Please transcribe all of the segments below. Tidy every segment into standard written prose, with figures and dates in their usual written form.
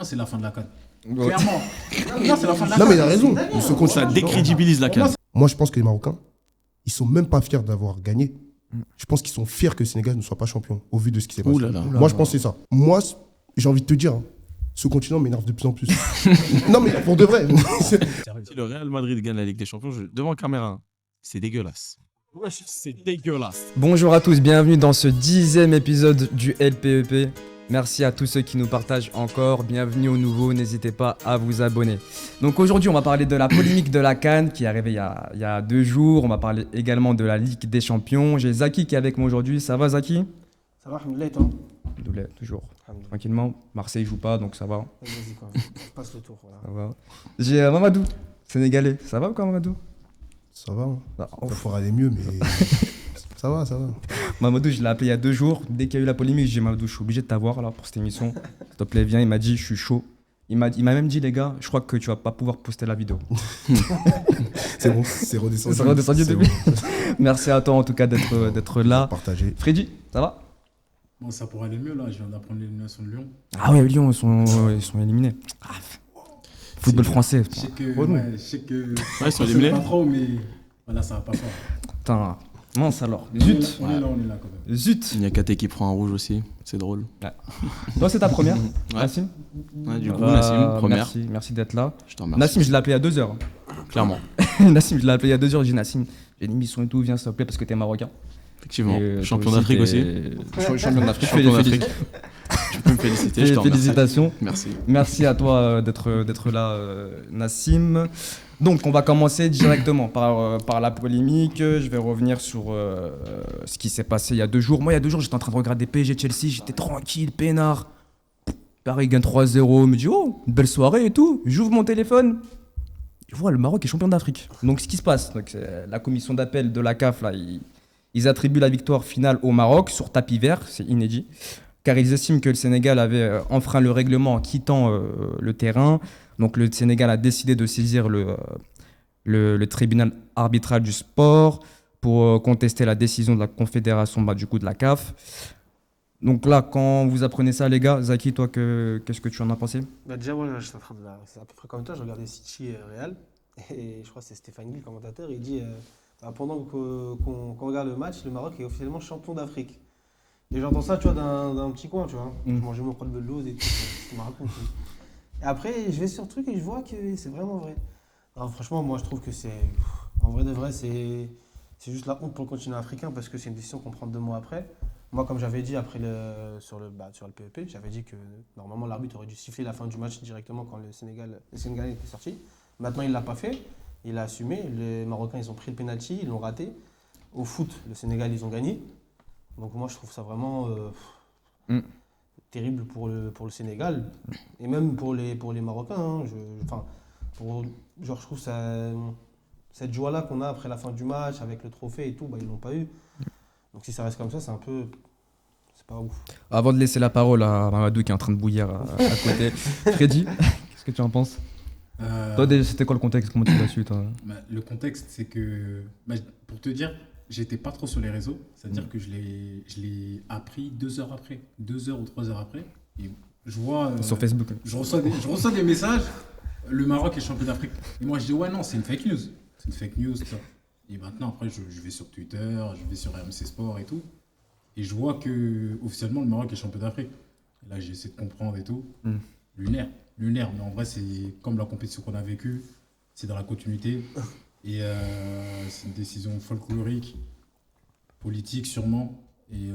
moi, c'est la fin de la CAN. Ouais. Clairement. Non, c'est la fin de la Non, CAN. mais il a raison. Ça décrédibilise la CAN. Moi, je pense que les Marocains, ils sont même pas fiers d'avoir gagné. Je pense qu'ils sont fiers que le Sénégal ne soit pas champion, au vu de ce qui s'est passé. Ouh là là. Moi, je pense que c'est ça. Moi, j'ai envie de te dire, hein, ce continent m'énerve de plus en plus. Non, mais pour de vrai. Si le Real Madrid gagne la Ligue des Champions, devant caméra, c'est dégueulasse. Wesh, c'est dégueulasse. Bonjour à tous, bienvenue dans ce 10e épisode du LPEP. Merci à tous ceux qui nous partagent encore, bienvenue aux nouveaux, n'hésitez pas à vous abonner. Donc aujourd'hui on va parler de la polémique de la CAN qui est arrivée il y a 2 jours, on va parler également de la Ligue des Champions. J'ai Zaki qui est avec moi aujourd'hui, ça va Zaki? Ça va, alhamdoulilah, et toi? Alhamdoulilah, toujours, tranquillement. Marseille joue pas donc ça va. Vas-y, quoi. Passe le tour. Voilà. Ça va. J'ai Mamadou, sénégalais, ça va ou quoi Mamadou? Ça va. Hein. Ah, Ça pourrait aller mieux, mais ça va, ça va. Mamadou, je l'ai appelé il y a 2 jours. Dès qu'il y a eu la polémique, j'ai dit Mamadou, je suis obligé de t'avoir là pour cette émission. S'il te plaît, viens. Il m'a dit, je suis chaud. Il m'a même dit, les gars, je crois que tu vas pas pouvoir poster la vidéo. C'est bon, c'est redescendu. C'est redescendu C'est depuis. bon. Merci à toi en tout cas d'être là. Partagé. Freddy, ça va? Bon, ça pourrait aller mieux, là. Je viens d'apprendre l'élimination de Lyon. Ah ouais, Lyon, ils sont éliminés. Ah, football français. Je sais que. Oh non. Ouais, je sais que. Ouais, ils sont on sait éliminés. pas trop, mais. Voilà, ça va pas fort. Putain, mince alors. On est là, Zut. on est là quand même. Zut. Il y a KT qui prend un rouge aussi, c'est drôle. Toi, c'est ta première, Ouais. Nassim? Ouais, du coup, Bah, Nassim, première. Merci d'être là. Je t'en remercie. Nassim, je l'ai appelé il y a 2 heures. Clairement, Nassim, je l'ai appelé il y a 2 heures. J'ai dit Nassim, j'ai une émission et tout, viens s'il te plaît parce que t'es marocain. effectivement. Et, Champion toi d'Afrique aussi. Champion d'Afrique. Champion d'Afrique. Tu peux me féliciter, je t'en remercie. Félicitations. Merci. Merci à toi d'être là, Nassim. Donc, on va commencer directement par la polémique. Je vais revenir sur ce qui s'est passé il y a 2 jours. Moi, il y a 2 jours, j'étais en train de regarder PSG-Chelsea. J'étais tranquille, peinard. Paris gagne 3-0. Je me dis, oh, une belle soirée et tout. J'ouvre mon téléphone. Je vois, le Maroc est champion d'Afrique. Donc, ce qui se passe, donc, la commission d'appel de la CAF, là, ils attribuent la victoire finale au Maroc sur tapis vert. C'est inédit. Car ils estiment que le Sénégal avait enfreint le règlement en quittant le terrain. Donc le Sénégal a décidé de saisir le tribunal arbitral du sport pour contester la décision de la confédération du coup de la CAF. Donc là, quand vous apprenez ça, les gars, Zaki, toi, qu'est-ce que tu en as pensé? Bah, déjà, moi, j'étais en train de c'est à peu près comme toi, je regardais City Real. Et je crois que c'est Stéphane Guy, le commentateur. Il dit pendant qu'on regarde le match, le Maroc est officiellement champion d'Afrique. Et j'entends ça, tu vois, d'un petit coin, tu vois. Je mangeais mon crotte de l'eau et tout. Ça me raconte. Et après, je vais sur le truc et je vois que c'est vraiment vrai. Alors, franchement, moi, je trouve que en vrai de vrai, c'est juste la honte pour le continent africain parce que c'est une décision qu'on prend 2 mois après. Moi, comme j'avais dit après sur le PEP, j'avais dit que normalement l'arbitre aurait dû siffler la fin du match directement quand le Sénégal était sorti. Maintenant, il ne l'a pas fait. Il a assumé. Les Marocains, ils ont pris le penalty, ils l'ont raté. Au foot, le Sénégal, ils ont gagné. Donc moi, je trouve ça vraiment terrible pour le Sénégal et même pour les Marocains. Hein. Je trouve cette joie-là qu'on a après la fin du match, avec le trophée et tout, bah, ils l'ont pas eu. Donc si ça reste comme ça, c'est pas ouf. Avant de laisser la parole à Mamadou qui est en train de bouillir à côté, Freddy, qu'est-ce que tu en penses? Toi, c'était quoi le contexte? Comment tu l'as su, toi? Le contexte, c'est que, pour te dire, j'étais pas trop sur les réseaux, c'est-à-dire que je l'ai appris 2 heures après, 2 heures ou 3 heures après. Et je vois. Sur Facebook. Je reçois des messages, le Maroc est champion d'Afrique. Et moi, je dis, ouais, non, c'est une fake news. C'est une fake news, ça. Et maintenant, après, je vais sur Twitter, je vais sur RMC Sport et tout. Et je vois que officiellement le Maroc est champion d'Afrique. Et là, j'ai essayé de comprendre et tout. Lunaire. Mais en vrai, c'est comme la compétition qu'on a vécue, c'est dans la continuité. Et c'est une décision folklorique, politique sûrement. Et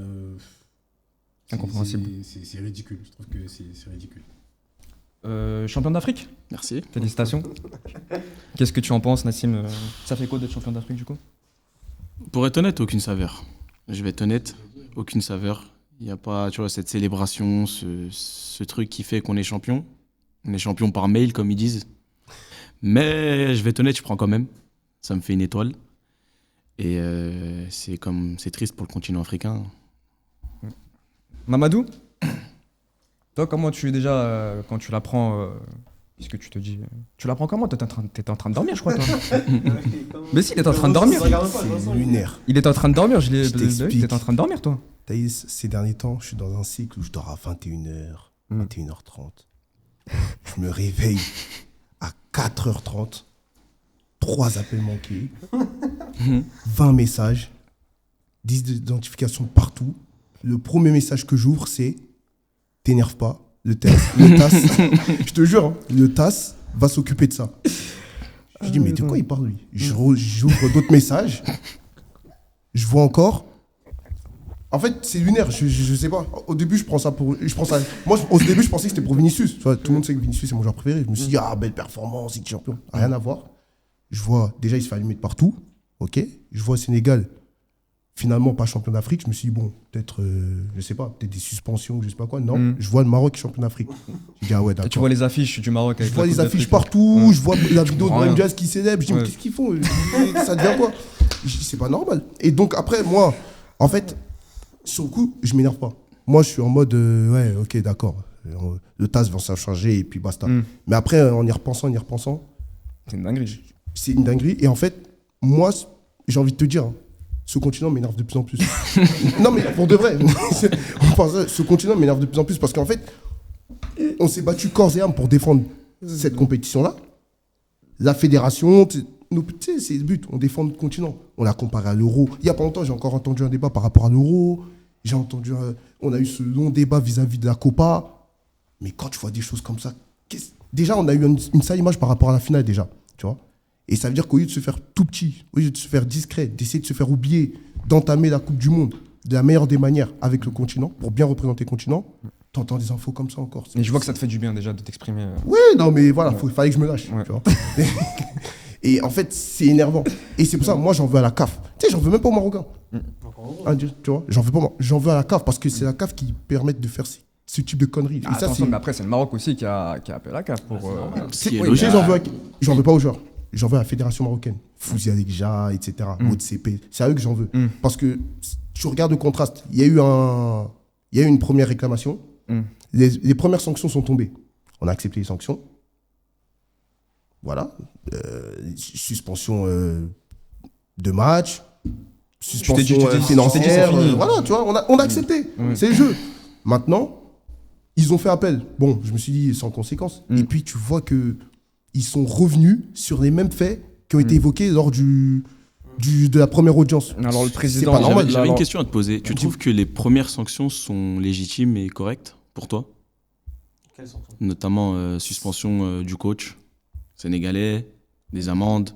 incompréhensible. C'est ridicule. Je trouve que c'est ridicule. Champion d'Afrique? Merci. Félicitations. Qu'est-ce que tu en penses, Nassim? Ça fait quoi d'être champion d'Afrique du coup? Pour être honnête, aucune saveur. Je vais être honnête, aucune saveur. Il n'y a pas, tu vois, cette célébration, ce truc qui fait qu'on est champion. On est champion par mail, comme ils disent. Mais je vais être honnête, je prends quand même. Ça me fait une étoile. Et c'est triste pour le continent africain. Mamadou, toi, comment tu es déjà quand tu l'apprends? Qu'est-ce que tu te dis? Tu l'apprends comment? T'étais en train de dormir, je crois, toi. Mais si, il était en train de dormir. C'est lunaire. Il était en train de dormir, je t'explique. il était en train de dormir, toi. Thaïs, ces derniers temps, je suis dans un cycle où je dors à 21h, 21h30. Je me réveille à 4h30, 3 appels manqués, 20 messages, 10 identifications partout. Le premier message que j'ouvre, c'est « T'énerve pas, le TAS, je te jure, hein, le TAS va s'occuper de ça. » Je dis « Mais de quoi il parle, lui ?» J'ouvre d'autres messages, je vois encore. En fait, c'est lunaire, je sais pas. Au début, moi, au début, je pensais que c'était pour Vinicius. Tu vois, tout le monde sait que Vinicius, c'est mon joueur préféré. Je me suis dit, ah, belle performance, Ligue des Champions. Rien à voir. Je vois, déjà, il se fait allumer de partout. Ok. Je vois Sénégal, finalement, pas champion d'Afrique. Je me suis dit, bon, peut-être, je sais pas, peut-être des suspensions, je sais pas quoi. Non, je vois le Maroc champion d'Afrique. Je dis, ah ouais, d'accord. Tu vois les affiches du Maroc avec Je vois la les Coupe affiches d'Afrique. partout. Je vois la vidéo de Rien. Brahim Diaz qui célèbre. Je dis, mais qu'est-ce qu'ils font? Ça devient quoi? Je dis, c'est pas normal. Et donc, après, moi, en fait, sur le coup, je m'énerve pas. Moi, je suis en mode, ouais, ok, d'accord. Le TAS va s'en charger et puis basta. Mais après, en y repensant, C'est une dinguerie. c'est une dinguerie. Et en fait, moi, j'ai envie de te dire, hein, ce continent m'énerve de plus en plus. Non, mais pour de vrai, ce continent m'énerve de plus en plus parce qu'en fait, on s'est battu corps et âme pour défendre cette compétition-là. La fédération, tu sais, c'est le but, on défend notre continent. On l'a comparé à l'euro. Il n'y a pas longtemps, j'ai encore entendu un débat par rapport à l'euro. J'ai entendu, on a eu ce long débat vis-à-vis de la Copa. Mais quand tu vois des choses comme ça, déjà, on a eu une sale image par rapport à la finale, déjà. Tu vois. Et ça veut dire qu'au lieu de se faire tout petit, au lieu de se faire discret, d'essayer de se faire oublier, d'entamer la Coupe du Monde de la meilleure des manières avec le continent, pour bien représenter le continent, t'entends des infos comme ça encore. Et je vois que ça te fait du bien déjà de t'exprimer. Oui, non, mais voilà, fallait que je me lâche. Ouais. Tu vois. Et en fait, c'est énervant. Et c'est pour ça, moi, j'en veux à la CAF. Tu sais, j'en veux même pas aux Marocains. Hein, tu vois, j'en veux à la CAF parce que c'est la CAF qui permet de faire ce type de conneries. Ah, et ça, attention, c'est. mais après, c'est le Maroc aussi qui a appelé la CAF pour. Ce qui est oui, logique. Tu sais, j'en veux pas aux joueurs. J'en veux à la fédération marocaine. Fouzi Alegja, etc. Maud CP. C'est à eux que j'en veux. Parce que tu regardes le contraste. Il y a eu une première réclamation. Les premières sanctions sont tombées. On a accepté les sanctions. Voilà. Suspension de match. Suspension financière. Voilà, tu vois, on a accepté. C'est le jeu. Maintenant, ils ont fait appel. Bon, je me suis dit sans conséquence. Et puis, tu vois que ils sont revenus sur les mêmes faits qui ont été évoqués lors de la première audience. Alors, le président. C'est pas normal. J'avais une question à te poser. Tu trouves que les premières sanctions sont légitimes et correctes pour toi? Quelles sanctions? Notamment suspension du coach sénégalais, des amendes.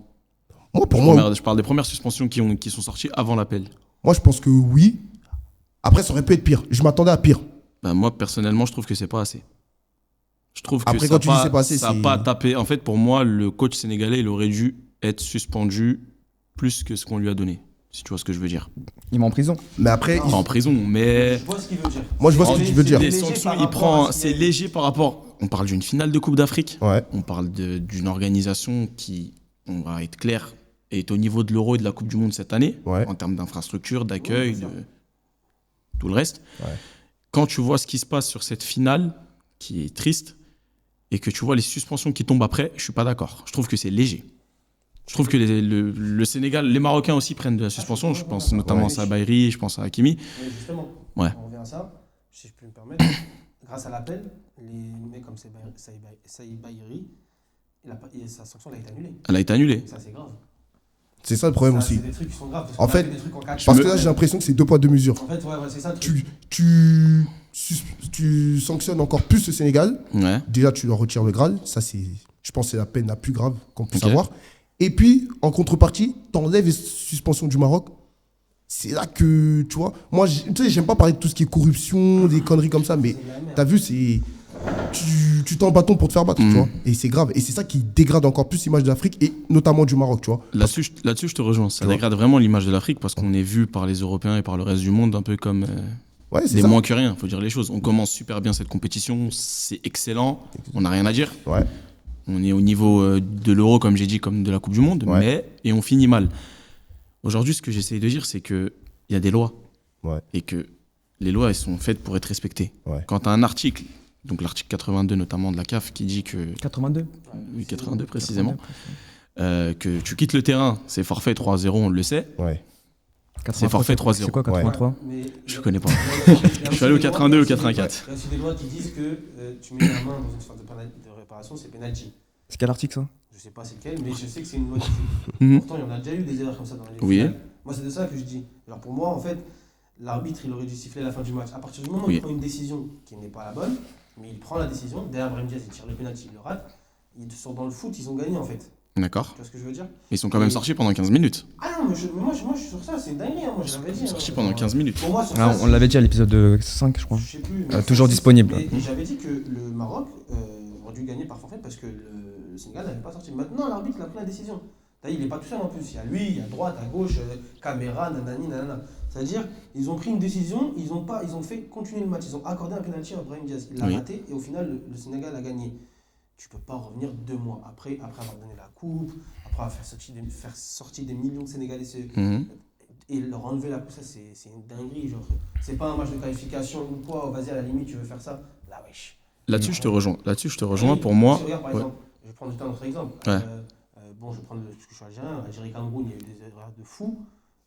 Je parle des premières suspensions qui sont sorties avant l'appel. Moi, je pense que oui. Après, ça aurait pu être pire. Je m'attendais à pire. Bah, moi, personnellement, je trouve que c'est pas assez. Je trouve que Après, ça quand tu dis c'est pas assez, n'a c'est- pas tapé. En fait, pour moi, le coach sénégalais, il aurait dû être suspendu plus que ce qu'on lui a donné. Si tu vois ce que je veux dire. Il va en prison. Mais après, Pas en prison, mais Je vois ce qu'il veut dire. moi, je vois ce que tu veux dire. les léger sanctions, par il rapport prend. à ce C'est qu'il a- léger par rapport. On parle d'une finale de Coupe d'Afrique. Ouais. On parle d'une organisation qui, on va être clair, est au niveau de l'Euro et de la Coupe du Monde cette année, Ouais. en termes d'infrastructure, d'accueil, de tout le reste. Ouais. Quand tu vois ce qui se passe sur cette finale, qui est triste, et que tu vois les suspensions qui tombent après, je suis pas d'accord. Je trouve que c'est léger. Je trouve que le Sénégal, les Marocains aussi prennent de la suspension. Je pense notamment à Sabaïri, je pense à Hakimi. Mais justement, Ouais. on revient à ça, si je peux me permettre. Grâce à l'appel, les mecs comme Saïbaïri, sa sanction elle a été annulée. Elle a été annulée. Et ça, c'est grave. C'est ça le problème Ça, aussi. C'est des trucs qui sont graves. parce En qu'on a fait, vu des trucs en catch. Parce que là, j'ai l'impression que c'est 2 poids 2 mesures. En fait, ouais, c'est ça le truc. Tu sanctionnes encore plus le Sénégal. Ouais. Déjà, tu leur retires le Graal. Ça, je pense que c'est la peine la plus grave qu'on puisse Ok. avoir. Et puis, en contrepartie, t'enlèves les suspensions du Maroc. C'est là que, tu vois, moi, tu sais, j'aime pas parler de tout ce qui est corruption, des conneries comme ça, mais t'as vu, tu tends le bâton pour te faire battre, tu vois. Et c'est grave. Et c'est ça qui dégrade encore plus l'image de l'Afrique, et notamment du Maroc, tu vois. Là-dessus, je te rejoins. Ça dégrade vraiment l'image de l'Afrique parce qu'on est vu par les Européens et par le reste du monde un peu comme Ouais, c'est des ça. moins que rien, faut dire les choses. On commence super bien cette compétition, c'est excellent, on n'a rien à dire. Ouais. On est au niveau de l'Euro, comme j'ai dit, comme de la Coupe du Monde, Ouais. et on finit mal. Aujourd'hui, ce que j'essaye de dire, c'est qu'il y a des lois. Ouais. Et que les lois, elles sont faites pour être respectées. Ouais. Quand tu as un article, donc l'article 82 notamment de la CAF, qui dit que... 82. Oui, 82 précisément. Que tu quittes le terrain, c'est forfait 3-0, on le sait. Ouais. C'est forfait 3-0. C'est quoi 83 Mais Je connais pas. Je Je suis allé au 82 ou 84. Il y a aussi des lois qui disent que tu mets la main dans une phase de réparation, c'est penalty. C'est quel article ça? Je sais pas c'est lequel, mais je sais que c'est une loi qui Mhm. Pourtant, il y en a déjà eu des erreurs comme ça dans les Oui. finales. Moi, c'est de ça que je dis. Alors pour moi, en fait, l'arbitre, il aurait dû siffler la fin du match. À partir du moment où Oui. il prend une décision qui n'est pas la bonne, mais il prend la décision, derrière Brahim Diaz, il tire le penalty, il le rate, ils sont dans le foot, ils ont gagné en fait. D'accord. Tu vois ce que je veux dire? Ils sont quand même sortis pendant 15 minutes. Ah non, mais moi, je suis sur ça, c'est une dinguerie. Moi, je l'avais dit. Sortis pendant 15 minutes. Pour moi, sur Ah, ça, on l'avait dit à l'épisode 5, je crois. je sais plus. mais Toujours ça, disponible. mais j'avais dit que le Maroc aurait dû gagner par forfait parce que le Sénégal n'avait pas sorti. Maintenant, l'arbitre il a pris la décision. Il n'est pas tout seul en plus. Il y a lui, il y a droite, à gauche, caméra, nanani, nanana. C'est-à-dire, ils ont pris une décision, ils ont fait continuer le match. Ils ont accordé un penalty à Brahim Diaz. Il l'a Oui. raté et au final, le Sénégal a gagné. Tu peux pas revenir 2 mois après avoir donné la coupe, après avoir faire sortir des millions de Sénégalais Mhm. et leur enlever la coupe. Ça, c'est une dinguerie. Genre, c'est pas un match de qualification ou quoi. Vas-y, à la limite, tu veux faire ça. Là, wesh. Là-dessus, je te rejoins. Oui, Pour moi. si, regarde, par ouais. exemple, je vais prendre un autre exemple. Ouais. Bon, je vais prendre parce que je suis algérien. Algérie-Cameroun, il y a eu des erreurs de fou.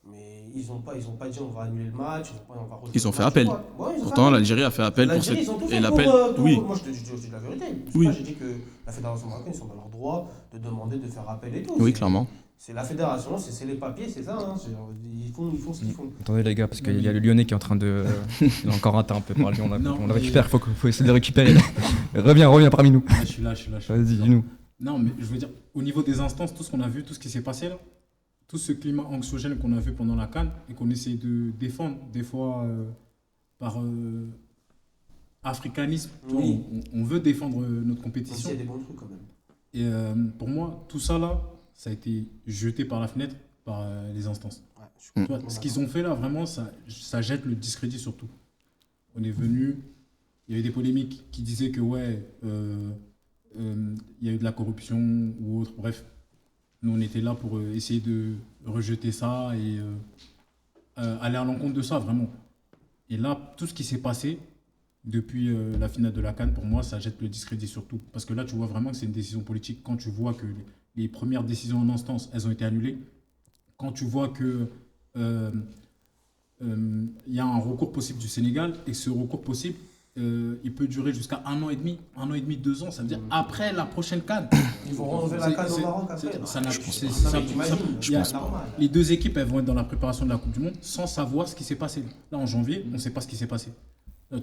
Mais ils ont pas dit on va annuler le match. Ils ont fait appel. Pourtant, l'Algérie a fait appel pour l'Algérie, cette. ils ont tout Et fait l'appel. pour- Oui. Moi, je dis la vérité. Oui. J'ai dit que la fédération marocaine, ils sont dans leur droit de demander de faire appel et tout. Oui, C'est- clairement. C'est la fédération, c'est les papiers, c'est ça. Hein. Ils font ce qu'ils font. Attendez les gars, parce qu'il y a le Lyonnais qui est en train de... il a encore raté un peu par lui, on Non, le récupère, faut essayer de le récupérer. Là. Reviens parmi nous. Ah, je suis là. Vas-y, dis-nous. Non, mais je veux dire, au niveau des instances, tout ce qu'on a vu, tout ce qui s'est passé là, tout ce climat anxiogène qu'on a vu pendant la CAN et qu'on essaie de défendre, des fois par africanisme, tu vois, Oui. on veut défendre notre Même s'il compétition. y a des bons trucs quand même. Et pour moi, tout ça là, ça a été jeté par la fenêtre par les instances. Ouais, je suis Mm. Tu vois, ce qu'ils ont fait là, vraiment, ça jette le discrédit sur tout. On est venu, il y a eu des polémiques qui disaient que ouais, il y a eu de la corruption ou autre, bref. Nous, on était là pour essayer de rejeter ça et aller à l'encontre de ça, vraiment. Et là, tout ce qui s'est passé depuis la finale de la CAN, pour moi, ça jette le discrédit sur tout. Parce que là, tu vois vraiment que c'est une décision politique. Quand tu vois que les premières décisions en instance, elles ont été annulées, quand tu vois que il y a un recours possible du Sénégal et que ce recours possible, il peut durer jusqu'à 1 an et demi, 2 ans. Ça veut dire après la prochaine CAN. Ils vont renouveler la CAN au C'est- Maroc après. ça n'a- Je pense c'est- pas. ça- Non, mais t'imagines, il y a- c'est normal. Les deux équipes, elles vont être dans la préparation de la Coupe du Monde sans savoir ce qui s'est passé. Là, en janvier, on ne sait pas ce qui s'est passé.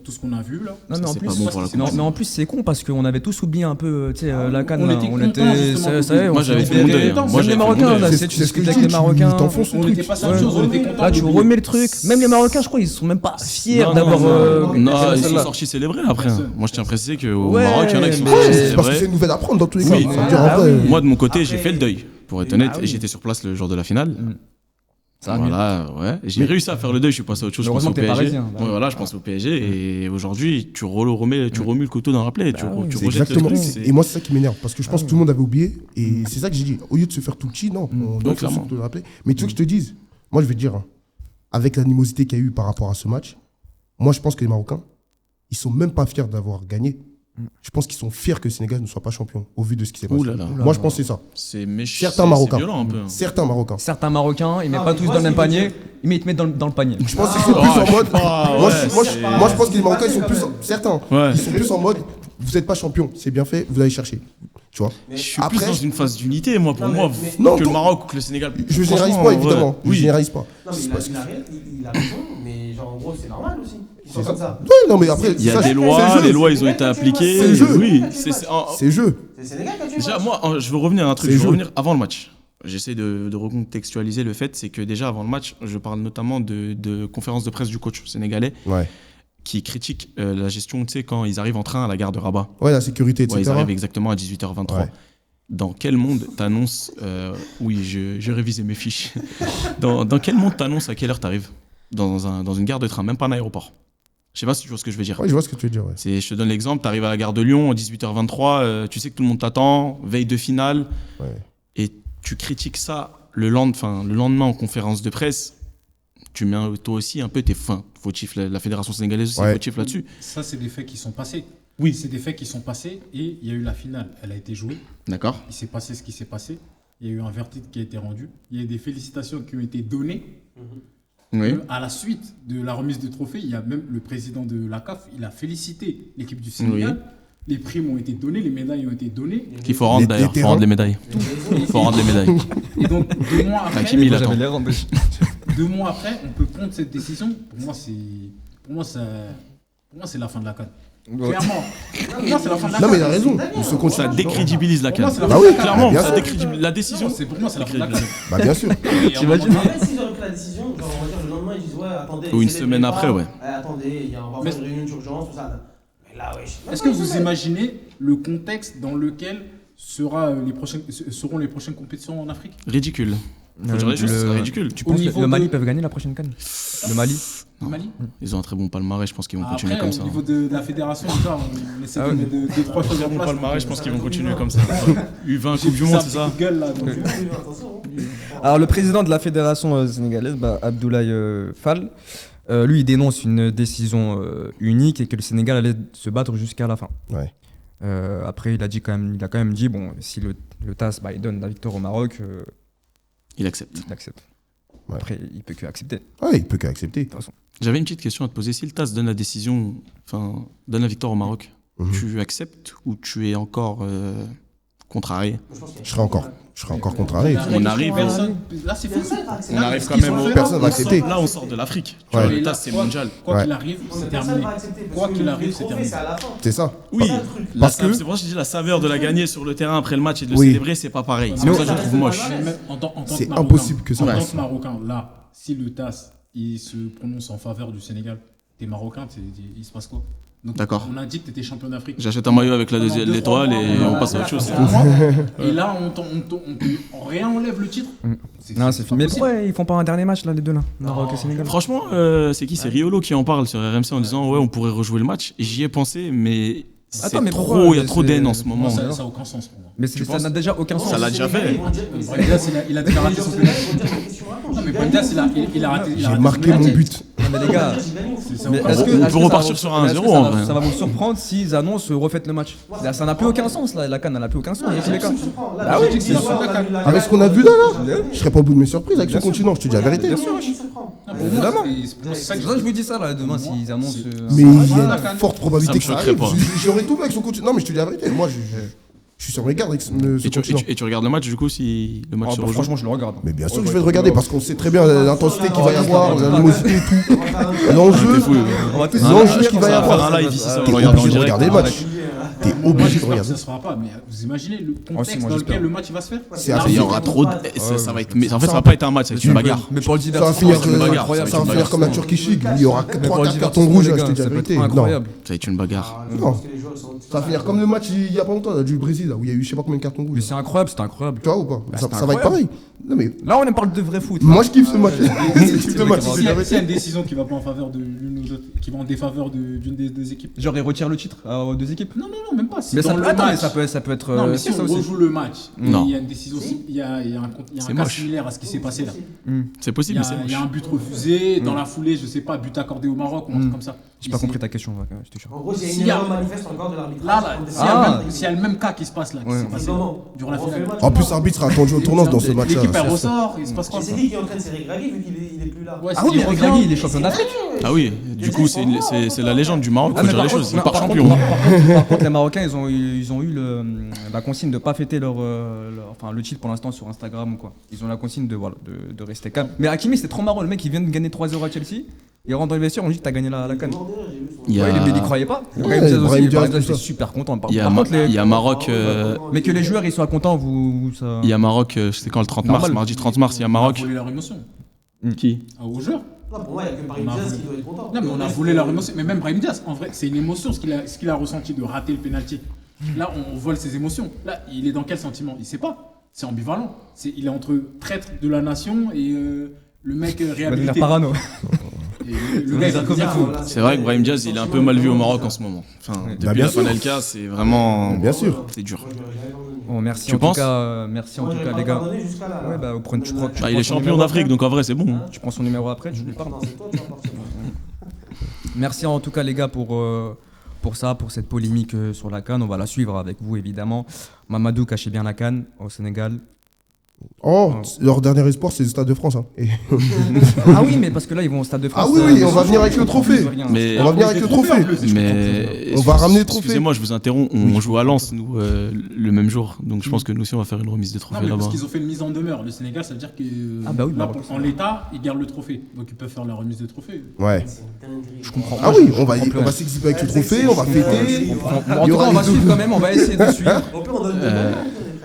Tout ce qu'on a vu là. Non, mais en c'est plus, pas bon pour la non, Coupe. mais en plus c'est con parce qu'on avait tous oublié un peu la CAN. on là. était On contents, était, justement, ça y est, Moi, on j'avais s'est fait mon fait- deuil, hein. Même Moi, les j'avais fait mon Marocains, deuil. là, C'est c'est ce tu que discutes je avec dis, les Marocains. tu t'enfonces le On truc. n'était pas sérieux, on était contents. Là, tu d'oublier. remets le truc. Même les Marocains, je crois, ils sont même pas fiers Non, d'avoir. non, non, ils sont celle-là. sortis célébrer après. hein. Moi, je tiens à préciser qu'au Ouais, Maroc, il y en a qui sont mais- sortis C'est parce que c'est célébrer. une nouvelle à prendre dans tous les cas. Oui. Ça veut dire, Ah en vrai, oui. Moi, de mon côté, j'ai Après- fait le deuil. Pour être Oui, honnête, ah oui. et j'étais sur place le jour de la finale. Ça va mieux. Voilà, ouais. J'ai réussi à faire le deuil, je suis passé à autre chose. Je pense Heureusement au que t'es PSG. parisien, bah. Ouais, voilà, je pense au PSG. Et aujourd'hui, tu remues le couteau dans la plaie. Tu Bah oui. tu c'est rejettes le exactement. truc. c'est- Et moi, c'est ça qui m'énerve. Parce que je pense que tout le monde avait oublié. Et c'est ça que j'ai dit. Au lieu de se faire tout petit, non. On doit se clairement. le rappeler. Mais tu veux que je te dise, moi, je vais te dire, hein, avec l'animosité qu'il y a eu par rapport à ce match, moi, je pense que les Marocains, ils sont même pas fiers d'avoir gagné. Je pense qu'ils sont fiers que le Sénégal ne soit pas champion, au vu de ce qui s'est passé. Ouh là là. Moi, je pense que c'est ça. C'est méchant. Certains Marocains. C'est violent un peu. hein. Certains Marocains. Certains Marocains, ils mettent Ah, pas mais tous moi, dans le même c'est panier, que- ils mettent dans le panier. Je pense qu'ils sont plus en mode. Ah, Moi, ouais, je- c'est- moi, je pense que les Marocains, ils sont quand plus. même. Certains, Ouais. ils sont plus en mode. Vous n'êtes pas champion, c'est bien fait, vous allez chercher. Tu vois. Je suis Après- plus dans une phase d'unité, moi, pour Non, moi, mais- Non, que le toi- Maroc ou que le Sénégal. Je généralise Franchement, pas, évidemment. ouais. Je Oui. généralise pas. Non, mais il a raison, mais genre en gros, c'est normal aussi. Ils sont C'est comme ça. ça. Ouais, non, mais après, Il y a ça, des c'est lois, le jeu. les lois, ils ont été appliquées. C'est le jeu. Oui, C'est le jeu. C'est le Sénégal qui a tué le Déjà, match. moi, je veux revenir à un truc. C'est Je veux jeu. revenir avant le match. J'essaie de recontextualiser le fait, c'est que déjà avant le match, je parle notamment de conférence de presse du coach sénégalais Ouais. qui critique la gestion, tu sais, quand ils arrivent en train à la gare de Rabat. Ouais, la sécurité, Ouais, ils etc. arrivent exactement à 18h23. Ouais. Dans quel monde t'annonces oui, je révisais mes fiches. dans quel monde t'annonces à quelle heure t'arrives dans une gare de train, même pas un aéroport. Je sais pas si tu vois ce que je veux dire. Ouais, je vois ce que tu veux dire. Ouais. Je te donne l'exemple, t'arrives à la gare de Lyon à 18h23, tu sais que tout le monde t'attend, veille de finale, Ouais. et tu critiques ça le lendemain en conférence de presse. Tu mets toi aussi un peu tes fautifs, la fédération sénégalaise aussi Ouais. fautif là-dessus. Ça, c'est des faits qui sont passés. Oui. C'est des faits qui sont passés et il y a eu la finale. Elle a été jouée. D'accord. Il s'est passé ce qui s'est passé. Il y a eu un verdict qui a été rendu. Il y a eu des félicitations qui ont été données. Oui. À la suite de la remise de trophée, il y a même le président de la CAF, il a félicité l'équipe du Sénégal. Les primes ont été données, les médailles ont été données. Qu'il faut rendre d'ailleurs, faut rendre les médailles. Faut rendre les médailles. Et donc, 2 mois après, Hakimi, il attend. J'avais l'air en bêche. 2 mois après, on peut prendre cette décision. Pour moi, c'est la fin de la CAN. Clairement. Pour moi, c'est la fin de la Non, CAN. mais il a raison. Il se Ça continue. décrédibilise la Pour moi, CAN. c'est la Bah fin oui, de la CAN. Clairement, bien ça sûr. décrédibilise la décision. Pour moi, c'est la fin de la CAN. Bah, bien sûr. T'imagines En fait, s'ils auraient pris la décision, genre, on va dire le lendemain, ils disent ouais, attendez. Ou une c'est les semaine prépas. après, ouais. Attendez, on va faire une réunion d'urgence, tout ça. Mais là, ouais. Est-ce que vous imaginez le contexte dans lequel seront les prochaines compétitions en Afrique? Ridicule. Faut dire les choses, c'est ridicule. Tu penses que niveau le Mali de- peuvent gagner la prochaine CAN? Le Mali? Au Mali? Ils ont un très bon palmarès, je pense qu'ils vont continuer Après, comme ça. au niveau de la fédération, déjà, on essaie Ah de ouais. mettre 2-3 choses en place. palmarès, je pense qu'ils vont continuer comme ça. U20, J'ai Coupe du vu Monde, ça, c'est ça? petit coup de gueule, là, donc, Alors, le président de la fédération sénégalaise, Abdoulaye Fall, lui, il dénonce une décision unique et que le Sénégal allait se battre jusqu'à la fin. Ouais. Après, il a quand même dit, bon, si le TAS il donne la victoire au Maroc, Il accepte. il accepte. Ouais. Après, il peut que accepter. Ouais, il peut qu'accepter. J'avais une petite question à te poser. Si le TAS donne la décision, enfin, donne la victoire au Maroc, tu acceptes ou tu es encore contrarié? Je serai encore contrarié. On arrive. Là, c'est fini. On arrive quand même au. Personne va accepter. Là, on sort de l'Afrique. Tu Ouais. vois, le TAS, c'est mondial. Quoi Ouais. qu'il arrive, c'est terminé. Quoi qu'il arrive, c'est terminé. C'est ça. Oui, Parce que- c'est pour ça que je dis la saveur de la gagner sur le terrain après le match et de le Oui. célébrer, c'est pas pareil. C'est pour ça que je trouve moche. Mais même en tant C'est que Marocain, impossible que ça En tant passe. que Marocain, là, si le TAS il se prononce en faveur du Sénégal, t'es Marocain, il se passe quoi? Donc, D'accord. On a dit que t'étais champion d'Afrique. J'achète un maillot avec Pendant 2-3 l'étoile mois, et on passe à autre chose. Et là, on réenlève le titre. Non, c'est pas fini. Mais possible. pourquoi ils font pas un dernier match, là, les deux, là? Maroc et Sénégal? Franchement, c'est qui? C'est Riolo qui en parle sur RMC en disant ouais, on pourrait rejouer le match. Et j'y ai pensé, mais c'est Attends, mais trop, pourquoi il y a trop c'est- d'haine en ce moment. Ça n'a aucun sens pour moi. Mais Tu ça penses n'a déjà aucun sens. Ça l'a déjà fait. Brahim Diaz, il a déjà raté son penalty. Non, mais Brahim Diaz, il a raté. J'ai marqué mon but. Non, mais les gars, C'est mais encore- est-ce que- On est-ce peut que repartir ça sur va- un est-ce que 0 ça en va- vrai. Ça va vous surprendre s'ils annoncent refaites le match. Là, ça n'a plus aucun sens, là, la CAN, elle n'a plus aucun sens. dans tous les cas. Ah oui, c'est sûr. Avec ce qu'on a vu là, je serais pas au bout de mes surprises avec ce continent, je te dis la vérité. Bien sûr, Ah, pour moi, Évidemment. c'est ça c'est que pour ça que je vous dis ça, là, demain, s'ils annoncent. Mais il y a une forte probabilité que Ça ça me choquerait arrive. pas. J'aurais tout vu avec son continent. Non, mais je te dis la vérité. Moi, je suis sur mes gardes avec ce continent. Et tu regardes le match du coup si le match se rejoue. Franchement, je le regarde. Mais bien sûr que je vais le regarder parce qu'on sait très bien l'intensité qu'il va y avoir, l'animosité et tout. L'enjeu, On va tous l'enjeu qu'il va y On va avoir. faire un live ici, ça va T'es le regarder en obligé de direct. regarder le match. T'es Moi, obligé de j'espère que regarder. ça se fera pas, mais vous imaginez le moi, contexte dans j'espère. lequel le match il va se faire? C'est Il y arrivé. aura trop de. ça va être. Mais en fait, ça va pas être un match, ça va être une bagarre. Mais pour le Ça va divertissement, finir, c'est une bagarre, ça va c'est une finir bagarre. comme la Turquie chic. Il y aura mais pour le 3-4 cartons divertissement, rouges, les je gars, te dis la ça peut vérité. être Non, incroyable. Ça va être une bagarre. non. Ça va finir comme le match il y a pas longtemps là, du Brésil, là, où il y a eu je sais pas combien de cartons Mais rouges. c'est incroyable, c'est incroyable. Tu vois ou pas? c'est Ça va être pareil. Non mais Là, on parle de vrai foot. moi je kiffe ce match. Je kiffe ce match. je te dis S'il y la a vérité. une décision qui va pas en faveur de l'une ou l'autre, qui va en défaveur d'une des deux équipes. Genre, ils retirent le titre aux deux équipes. Non, même pas. Si Mais ça dans peut, le attends, mais match- ça peut être. Non, mais si c'est ça on aussi. rejoue le match, Non. il y a une décision, il y a un C'est cas moche. similaire à ce qui s'est passé là. C'est Il possible, y mais c'est a, il y a moche. un but refusé, dans la foulée, je sais pas, but accordé au Maroc ou un truc comme ça. J'ai pas compris ta question, je te jure. En gros, S'il s'il y y a- a une erreur manifeste encore de l'arbitrage. Là, s'il y a le même cas qui se passe là, qui Ouais. s'est passé durant la finale. En plus, l'arbitre sera attendu aux tournances dans ce match-là. L'équipe elle ressort, il se passe quoi? C'est qui entraîne Cédric Ragui vu qu'il est plus là? Ouais, Ah oui, il mais revient. Regragui, il est champion d'Afrique. Ah oui, du coup, c'est la légende du Maroc, Ah, faut mais dire par les contre- choses. Il non, part par champion. contre- Par contre, les Marocains, ils ont eu la consigne de pas fêter le titre pour l'instant sur Instagram ou quoi. Ils ont la consigne de rester calme. Mais Hakimi, c'est trop marrant. Le mec, il vient de gagner 3-0 à Chelsea. Il rentre dans le vestiaire, on lui dit que t'as gagné la CAN. Il y Ouais, mais il y a, croyait pas. Ouais, Brahim Diaz aussi, Brahim Diaz, Brahim Diaz, tout j'étais ça. super content. Par il y a contre, il y a Maroc. mais que les joueurs ils soient contents, ça. Il y a Maroc, c'était quand le 30 mars, Normal. mardi 30 mars, il y a On a Maroc. volé leur émotion. Qui? Aux joueurs. Non, pour moi, il n'y a que Brahim Diaz qui doit être content. Non, mais on a volé leur émotion. Mais même Brahim Diaz, en vrai, c'est une émotion, ce qu'il a ressenti de rater le penalty. Là, on vole ses émotions. Là, il est dans quel sentiment? Il sait pas. C'est ambivalent. Il est entre traître de la nation et le mec Il va devenir réhabilité. parano. Et le gars, il va dire, C'est vrai que Brahim Diaz, il est un peu mal vu au Maroc en ce moment. Enfin, depuis bien la sûr. Panelka, c'est vraiment. Bien sûr. C'est dur. Bon, merci Tu en tout penses cas, les gars. Ouais, bah, tu prends Il est son champion numéro d'Afrique, après. donc en vrai, c'est bon. Tu prends son numéro après, tu lui parles. Non, c'est toi, tu vas partir. Merci en tout cas les gars pour ça, pour cette polémique sur la CAN. On va la suivre avec vous évidemment. Mamadou, cachez bien la CAN au Sénégal. Oh, leur dernier espoir, c'est le Stade de France. Hein. Ah oui, mais parce que là, ils vont au Stade de France. Ah oui, on va venir avec le trophée. Mais, On va venir avec le trophée. mais On va ramener le trophée. Excusez-moi, je vous interromps. On joue à Lens, nous, le même jour. Donc je pense que nous aussi, on va faire une remise de Non, trophée mais parce là-bas. qu'ils ont fait une mise en demeure. Le Sénégal, ça veut dire que Ah bah oui, là, Maroc, en l'état, ils gardent le trophée. Donc ils peuvent faire la remise de trophée. Ouais. C'est une dinguerie. Je comprends. Ah oui, on comprends plus. va s'exhiber avec le trophée, on va fêter. En tout cas, on va suivre quand même, on va essayer de suivre. On peut en donner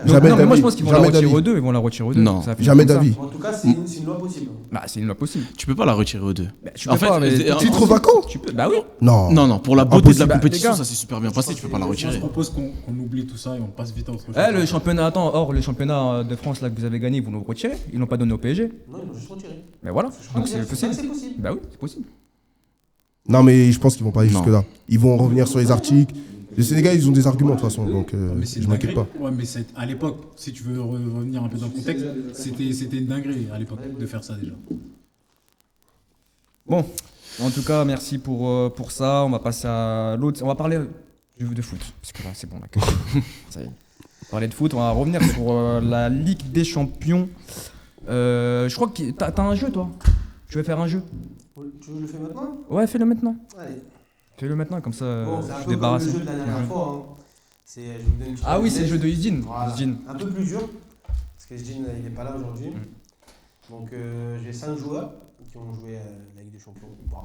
Jamais Non, mais moi, je d'avis. pense qu'ils vont la Jamais retirer d'avis. aux deux. Ils vont la retirer aux deux. Non. Ça fait Jamais comme ça. d'avis. En tout cas, c'est une loi possible. Bah, c'est une loi possible. Tu peux pas la retirer aux deux. Bah, tu peux pas, mais- Titre vacant Tu peux. Bah oui. Non. Non, pour la beauté de la Impossible. compétition, Les gars. ça s'est super bien passé. Tu peux pas la Moi, je retirer. propose qu'on oublie tout ça et on passe vite à autre chose. Le championnat, le championnat de France là que vous avez gagné, ils vont nous le retirer. Ils l'ont pas donné au PSG. Non, ils l'ont juste retiré. Mais voilà. Donc c'est possible. C'est possible. Bah oui, c'est possible. Non, mais je pense qu'ils vont pas aller Non. jusque-là. Ils vont revenir sur les articles. Les Sénégalais, ils ont des arguments de toute façon, donc Mais c'est je une m'inquiète dinguerie. pas. Ouais, mais à l'époque, si tu veux revenir un peu dans le contexte, c'était une dinguerie à l'époque de faire ça déjà. Bon, en tout cas, merci pour ça. On va passer à l'autre. On va parler de foot. Parce que là, c'est bon. Là, ça y est. On va parler de foot. On va revenir sur la Ligue des Champions. Je crois que t'as un jeu, toi. Tu veux faire un jeu? Tu le fais maintenant? Ouais, fais-le maintenant. Allez. Fais-le maintenant, comme ça, Bon, c'est un je peu suis comme débarrassé. le jeu de la dernière fois. Hein. Je vous donne une petite Ah oui, c'est le anecdote. jeu de Isdin. Voilà. Isdin. Un peu plus dur, parce que Isdin, il n'est pas là aujourd'hui. Donc j'ai 5 joueurs qui ont joué à la Ligue des Champions. Bon.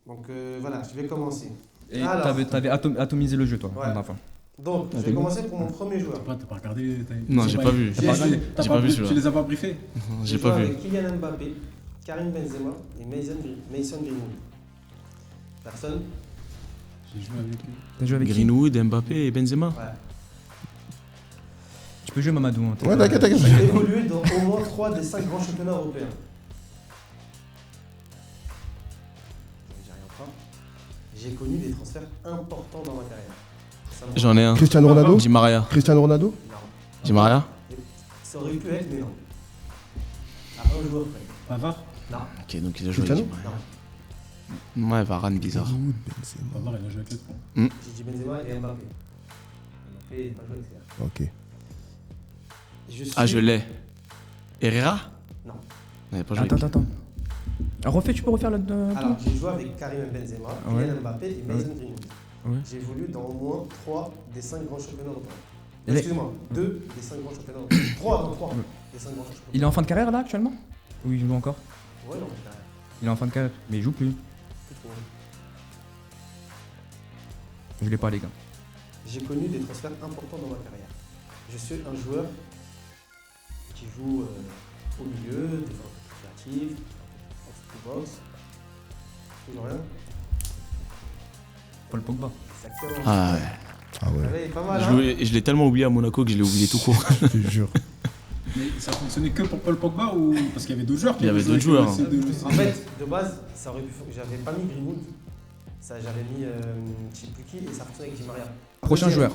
Donc voilà, je vais commencer. Et Alors. t'avais atomisé le jeu, toi, Ouais. la dernière fois. Donc je vais commencer pour mon premier joueur. T'as pas regardé Non, j'ai pas vu. T'as pas regardé J'ai pas vu Tu celui-là. les as pas briefés? J'ai Je pas joue vu. avec Kylian Mbappé, Karim Benzema et Mason Greenwood. Personne? J'ai joué avec eux. T'as joué avec qui? Greenwood, Mbappé et Benzema. Ouais. Tu peux jouer Mamadou. Hein, Ouais, t'inquiète. J'ai évolué dans au moins 3 des 5 grands championnats européens. J'ai rien pas. J'ai connu des transferts importants dans ma carrière. Ça me- J'en ai un. Cristiano Ronaldo Di Maria. Cristiano Ronaldo Non. Di Maria. Ça aurait pu être, mais non. Ah, un joueur près. Pavard? Non. Ok, donc il a joué avec Di Cristiano Maria. Ouais, Varane, bizarre. Pavard, il a joué avec les trois. J'ai dit Benzema et Mbappé. Mbappé n'a pas joué avec CR. Ok. Ah, je l'ai. Herrera? Non. Il n'a pas joué avec Attends. Tu peux refaire le. Alors, j'ai joué avec Karim Benzema, Ouais. Kylian Mbappé et Mason Greenwood. Ouais. J'ai évolué dans au moins 3 des 5 grands championnats européens. Les- Excusez-moi, 2 des 5 grands championnats européens. 3 des 5 grands championnats. Il est en fin de carrière là actuellement? Oui, il joue encore. Ouais, non, mais Il est en fin de carrière, mais il joue plus. tout trouvé. Je l'ai pas, les gars. J'ai connu des transferts importants dans ma carrière. Je suis un joueur qui joue au milieu, défense créative, box. Toujours rien. Paul Pogba. Exactement. Ah ouais. Ah ouais, Ouais, pas mal, Je l'ai tellement oublié à Monaco que je l'ai oublié tout court. je te jure. Mais ça fonctionnait que pour Paul Pogba ou parce qu'il y avait d'autres joueurs? Il y avait d'autres joueurs, hein. En fait, de base, ça aurait pu. J'avais pas mis Greenwood. Ça, j'avais mis je sais plus qui et ça fonctionnait avec Di Maria. Prochain Deuxième,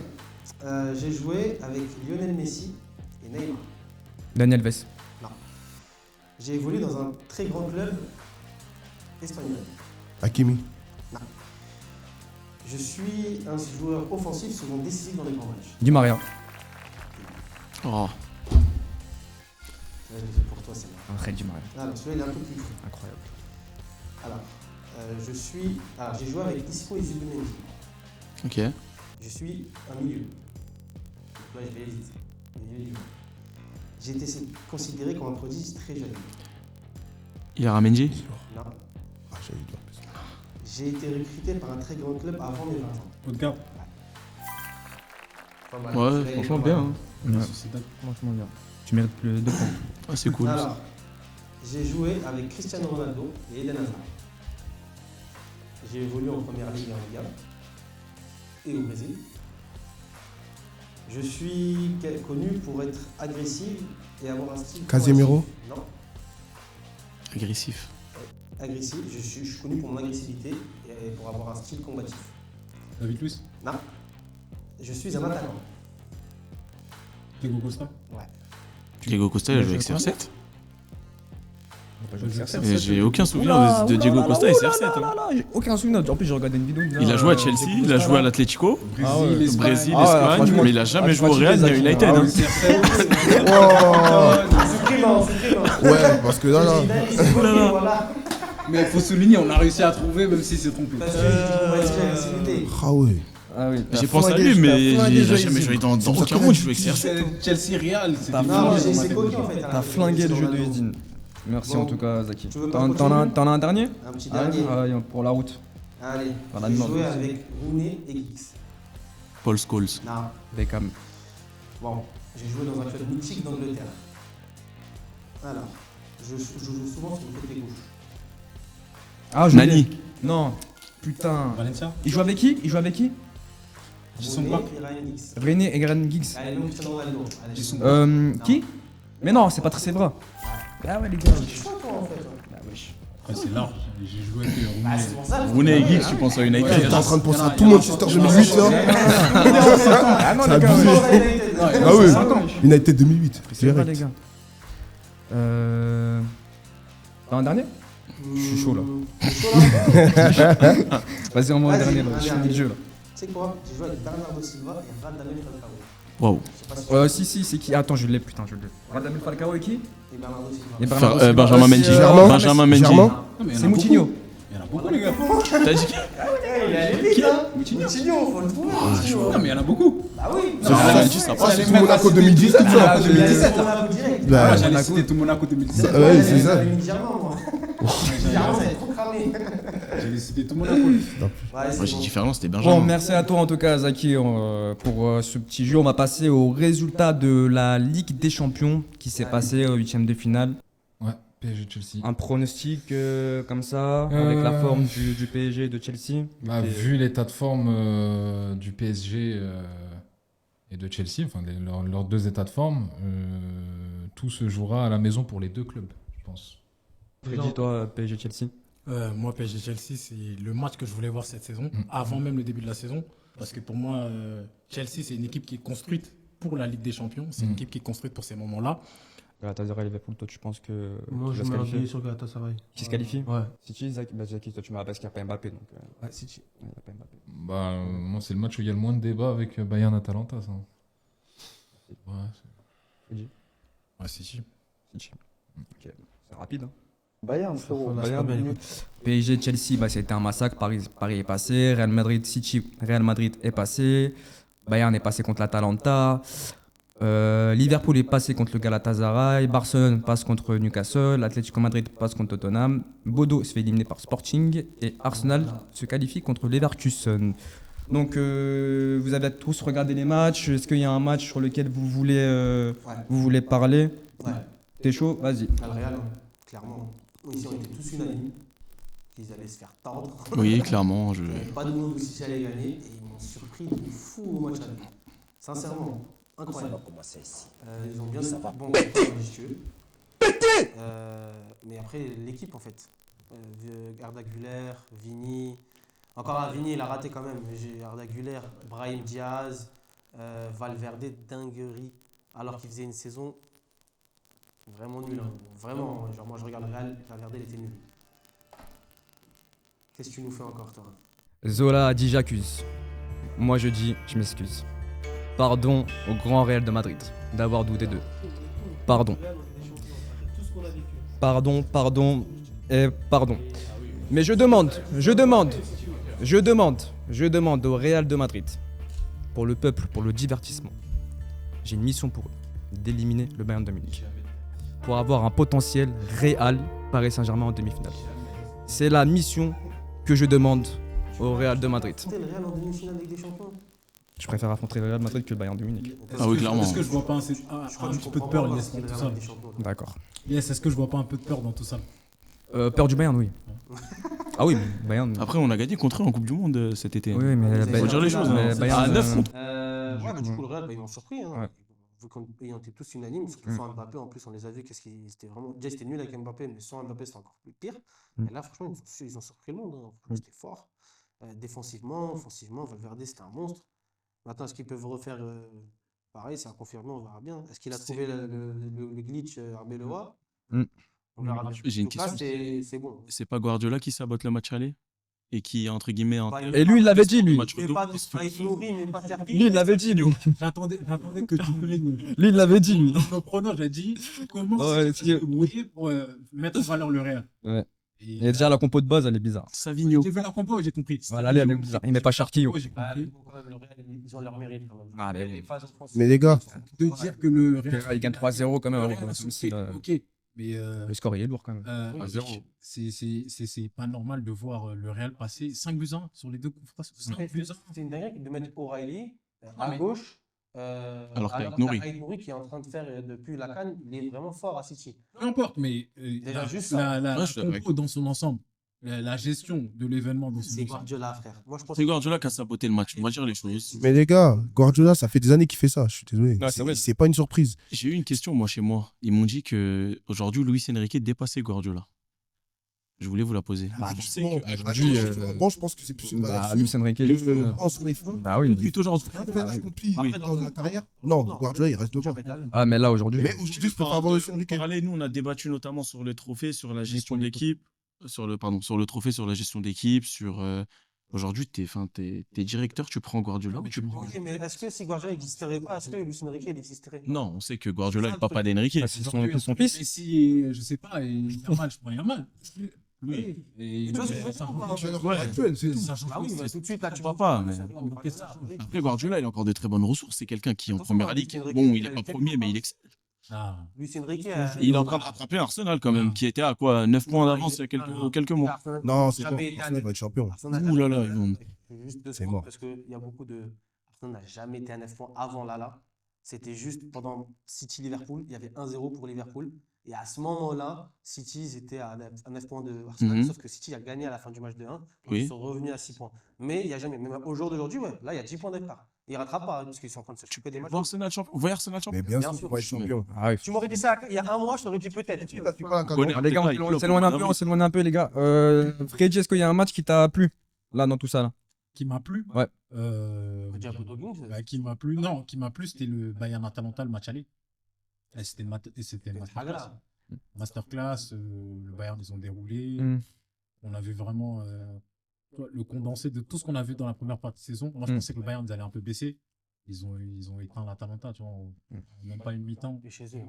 joueur. j'ai joué avec Lionel Messi et Neymar. Daniel Vess. J'ai évolué dans un très grand club espagnol. Hakimi. Je suis un joueur offensif souvent décisif dans les grands matchs. Di Maria. Oh. Là, je l'ai fait pour toi, c'est moi. Un Red Di Maria. Alors, celui-là, il est un peu plus fou. Incroyable. Alors, j'ai joué avec Isco et Zubimendi. Ok. Je suis un milieu. Donc là, je vais hésiter. Milieu du jeu. J'ai été considéré comme un prodige très jeune. Yaramendi? Non. Ah, j'avais dit en plus. J'ai été recruté par un très grand club avant mes 20 ans. Odegaard. Pas mal. Ouais, Celui-là, il est franchement pas bien. mal. hein. Ouais. Sociedad. Franchement bien. Tu mérites plus de 2 points. Ah, c'est cool. Alors, j'ai joué avec Cristiano Ronaldo et Eden Hazard. J'ai évolué en première ligue et en Liga et au Brésil. Je suis connu pour être agressif et avoir un style. Casemiro? combatif. Non, Agressif. agressif. Je suis connu pour mon agressivité et pour avoir un style combatif. David Luiz. Non, je suis un attaquant. Diego Costa. Ouais. Diego Costa, il a joué avec CR7. Et j'ai aucun souvenir de Diego Costa et CR7. hein. J'ai aucun souvenir. En plus, j'ai regardé une vidéo. Il a joué à Chelsea, il a joué à l'Atlético, Brésil, Brésil, Ah ouais, Espagne, franchement, mais il a jamais tu joué au fatigues Real ni à les United. acquis. hein. C'est primant, c'est primant. Ouais, parce que là, Voilà. Mais il faut souligner, on a réussi à trouver même si c'est trompé. Parce que j'ai ah ouais. Ah oui. J'ai pensé à lui, mais il a jamais joué dans aucun monde. Il jouait avec CR7. Chelsea Real, c'était T'as Non, fini c'est dans ma tête. coquin en fait. T'as flingué le jeu de Edine. Merci Bon. en tout cas, Zaki. Tu veux pas T'en as un dernier? Un petit dernier. Pour la route. Allez. Voilà, J'ai non. joué avec Rooney et Giggs. Paul Scholes. Non. Beckham. Bon, j'ai joué dans un club mythique d'Angleterre. Alors, je joue souvent sur le côté gauche. Ah, je Nani. l'ai. Non. Putain. Valencia. Il joue avec qui? Jason Rooney Park. et Ryan Giggs. René et Gran Giggs. Allez, donc Cristiano Ronaldo. Allez. Jason Qui? Mais non, c'est Patrice Evra. Ah ouais, les gars. Tu vois toi en fait. Ah, wesh. Ouais, c'est large. J'ai joué avec Bah, Rooney. c'est pour ça. Rooney et Giggs, tu penses à United. T'es en train de penser à tout Manchester 2008 là. Ah non, Ça les gars. abuse. ouais. Ah oui. United 2008. C'est vrai, les Direct. gars. T'as un dernier? Je suis chaud là. Vas-y, envoie un Vas-y, dernier là. un Je finis dernier. le jeu là. Tu sais quoi? J'ai joué avec Bernardo Silva et Radamel Falcao. Waouh. Je sais pas si Si, c'est qui? Attends, je l'ai, putain, je l'ai. Radamel Falcao et qui? et Bernardo Silva. Et Bernardo Silva. Benjamin C'est, Mendy. Germain. Benjamin Mendy. Germain. Non, mais il y en a C'est beaucoup. Moutinho. Il y en a beaucoup, les gars. T'as dit qui? Il a vite, hein. Moutinho, faut le trouver. Moutinho. Non, mais il y en a beaucoup. Bah oui. Benjamin Mendy, ça Ah, passe. c'est tout Monaco 2017 Ah, ça. 2017, Monaco direct. Bah, Ah, j'allais citer tout Monaco 2017. Ouais, c'est ça. J'avais mis Germain, moi. Germain, ça va être trop cramé. J'allais citer tout Monaco. Ouais, Moi, c'est j'ai bon. dit Fernand, c'était Bon, Benjamin. merci à toi en tout cas, Zaki, pour ce petit jeu. On va passer au résultat de la Ligue des Champions qui s'est passé au 8e de finale. Ouais, PSG Chelsea. Un pronostic comme ça, avec la forme du PSG et de Chelsea. Bah, vu l'état de forme du PSG et de Chelsea, enfin leurs deux états de forme, tout se jouera à la maison pour les deux clubs, je pense. Freddy, toi, PSG Chelsea. Moi, PSG Chelsea, c'est le match que je voulais voir cette saison, avant même le début de la saison. Parce que pour moi, Chelsea, c'est une équipe qui est construite pour la Ligue des Champions. C'est une équipe qui est construite pour ces moments-là. Galatasaray, Liverpool, toi, tu penses que. Moi, qui je va se mets un qualifier billet sur Galatasaray. Qui se qualifie Ouais. City, Zaki, toi, tu m'as parce qu'il n'y a pas Mbappé. Donc, Ouais, City. il n'y a pas Mbappé. Bah, moi, c'est le match où il y a le moins de débat avec Bayern-Atalanta, ça. Ouais, Ouais, City. City. Ok, c'est rapide. Hein. Bayern, frérot. Bayern, PSG Chelsea, bah, c'était un massacre. Paris est passé. Real Madrid City, Real Madrid est passé. Bayern est passé contre l'Atalanta. Liverpool est passé contre le Galatasaray. Barcelone passe contre Newcastle. Atlético Madrid passe contre Tottenham. Bodo se fait éliminer par Sporting. Et Arsenal se qualifie contre Leverkusen. Donc, vous avez tous regardé les matchs. Est-ce qu'il y a un match sur lequel vous voulez parler? Ouais. T'es chaud? Vas-y. Le Real, clairement. Ici, on était tous unanimes qu'ils allaient se faire tordre. Oui, clairement. Il n'y avait pas de monde où City allait gagner. Et ils m'ont surpris de fou au match aller. Sincèrement, incroyable. Ils ont bien bon, c'est pas ambitieux. Mais après, l'équipe, en fait. Arda Güler, Vini. Encore un Vini, il a raté quand même. J'ai Arda Güler, Brahim Diaz, Valverde, dinguerie. Alors qu'il faisait une saison vraiment nulle. Hein. Vraiment, genre moi je regarde le Real, Valverde il était nul. Qu'est-ce que tu nous fais encore, toi? Zola a dit j'accuse. Moi je dis je m'excuse. Pardon au grand Real de Madrid d'avoir douté d'eux. Pardon. Pardon et pardon. Mais je demande au Real de Madrid, pour le peuple, pour le divertissement, j'ai une mission pour eux, d'éliminer le Bayern de Munich. Pour avoir un potentiel réel Paris Saint-Germain en demi-finale. C'est la mission que je demande au Real de Madrid. C'était le Real en demi-finale Ligue des Champions. Je préfère affronter le Real de Madrid que le Bayern de Munich. Ah oui, clairement. Est-ce que je vois pas un Je crois que petit tu peu de comprends peur pas Yes, ce qu'est dans le tout Real ça? en Ligue des Champions. D'accord. Yes, est-ce que je vois pas un peu de peur dans tout ça? Peur du Bayern, oui. Ah oui, Bayern. Après, on a gagné contre eux en Coupe du Monde cet été. Oui, mais Faut dire les choses, mais hein. Bayern, À 9 contre. Ouais, bah, du coup, le Real, bah, ils m'ont surpris. Hein. Ouais. Vu qu'on était tous unanimes, surtout sans Mbappé, en plus, on les a vus. Qu'est-ce qu'ils c'était vraiment. Déjà, c'était nul avec Mbappé, mais sans Mbappé, c'était encore plus pire. Et là, franchement, ils ont surpris le monde. Hein. Franchement, c'était fort. Défensivement, offensivement, Valverde, c'était un monstre. Maintenant, est-ce qu'ils peuvent refaire pareil? C'est à confirmer, on verra bien. Est-ce qu'il a trouvé le glitch Arbeloa? Mm. On verra bien. J'ai une En tout cas, question. c'est bon. C'est pas Guardiola qui sabote le match aller et qui, entre guillemets, Bah, Et lui, il l'avait dit, lui. match Il retour. pas de nourri, mais pas servi. Lui, il l'avait dit, lui. J'attendais que tu me les Lui, il l'avait dit, lui. Dans le pronom, j'ai dit comment Ouais, c'est mouillé pour mettre en valeur le Real. Ouais. Et, Et déjà, la compo de base, elle est bizarre. Savigno. j'ai fait la compo, j'ai compris. Voilà, elle est bizarre. Il met pas Charquillo. J'ai Bah, compris. bon, quand même, le Real, ils ont leur mérite. Quand même. Ah, mais- Les phases offensives. Mais les gars, De dire que le Real. Il gagne 3-0 quand même. Le avec Real a le souffert, Messi, là. ok. Mais Le score, il est lourd quand même. 1-0. c'est pas normal de voir le Real passer 5 buts 1 sur les deux confrontations. 5 buts 1. C'est une dinguerie de mettre O'Reilly Ah, à mais- gauche. Alors qu'avec Nouri. Avec Nouri qui est en train de faire depuis la CAN, il est vraiment fort à City. Peu importe, mais Déjà, juste la Ouais, je suis d'accord compo dans son ensemble, la gestion de l'événement dans son C'est ensemble. Guardiola, frère. Moi, je pense C'est Guardiola qui a saboté le match. On va dire les choses. mais les gars, Guardiola, ça fait des années qu'il fait ça. Je suis désolé. Ouais, c'est vrai. C'est pas une surprise. J'ai eu une question, moi, chez moi. Ils m'ont dit que aujourd'hui Luis Enrique dépassait Guardiola. Je voulais vous la poser. Je sais que aujourd'hui, Bon, je pense que c'est plus une Bah, Luis Enrique. Bah oui. depuis aujourd'hui. accompli dans la carrière. Non, Guardiola, il reste devant. Ah, mais là, aujourd'hui. Mais aujourd'hui, je peux pas avoir Luis Enrique. Parallèle, nous, on a débattu notamment sur les trophées, sur la gestion d'équipe, sur le trophée, sur la gestion d'équipe, sur aujourd'hui, t'es directeur, tu prends Guardiola. Tu prends... Ok, mais est-ce que si Guardiola n'existerait pas, est-ce que Luis Enrique il existerait? Non, on sait que Guardiola est le papa d'Enrique. Ah, c'est son fils. Et si, je sais pas, il y a mal, je prends mal. Oui. Et Tu vois ce que je veux ça dire, change- Entraîneur ouais, actuel, c'est tout. ça change Ah oui, pas. mais tout de suite, là, tu vois pas, mais- Qu'est-ce que ça change Après, Guardiola, il a encore de très bonnes ressources. C'est quelqu'un qui, en De toute façon, première Luis ligue, Enrique, bon, il est il pas a premier, mais il excelle. Ah. Luis Enrique. Il est en train de rattraper Arsenal quand même, qui était à quoi 9 points d'avance il y a quelques mois. Arsenal Non, c'est n'a bon. jamais été Arsenal va être champion. Arsenal Ouh là n'a là, jamais- ils vont- Juste deux C'est secondes, mort. parce qu'il y a beaucoup de. Arsenal n'a jamais été à 9 points avant Lala. C'était juste pendant City-Liverpool, il y avait 1-0 pour Liverpool. Et à ce moment-là, City, ils étaient à 9 points de Arsenal. Mhm. Sauf que City a gagné à la fin du match de 1. Donc Oui. ils sont revenus à 6 points. Mais il n'y a jamais. Même au jour d'aujourd'hui, ouais, là, il y a 10 points d'écart. Ils ne rattrapent pas, hein, parce qu'ils sont en train de se choper des matchs. Voir Arsenal champion. Vous voyez Arsenal champion Mais bien Bien sûr, sûr. on va être champion. Ah oui. Tu m'aurais dit ça il y a un mois, je t'aurais dit peut-être. Connaît Ah, les gars, Arteta, on il s'éloigne un peu, flop. on s'éloigne un peu, les gars. Freddy, est-ce qu'il y a un match qui t'a plu là dans tout ça là? Qui m'a plu Ouais. Diabo Dogging, Qui m'a plu Non, qui m'a plu, c'était le Bayern Atalanta, le match aller. Et c'était une pas grave. masterclass. Le Bayern, ils ont déroulé. Mm. On a vu vraiment le condensé de tout ce qu'on a vu dans la première partie de saison. Moi, je Mm. pensais que le Bayern ils allaient un peu baisser. Ils ont éteint l'Atalanta, tu vois, même pas une mi-temps. Et chez eux.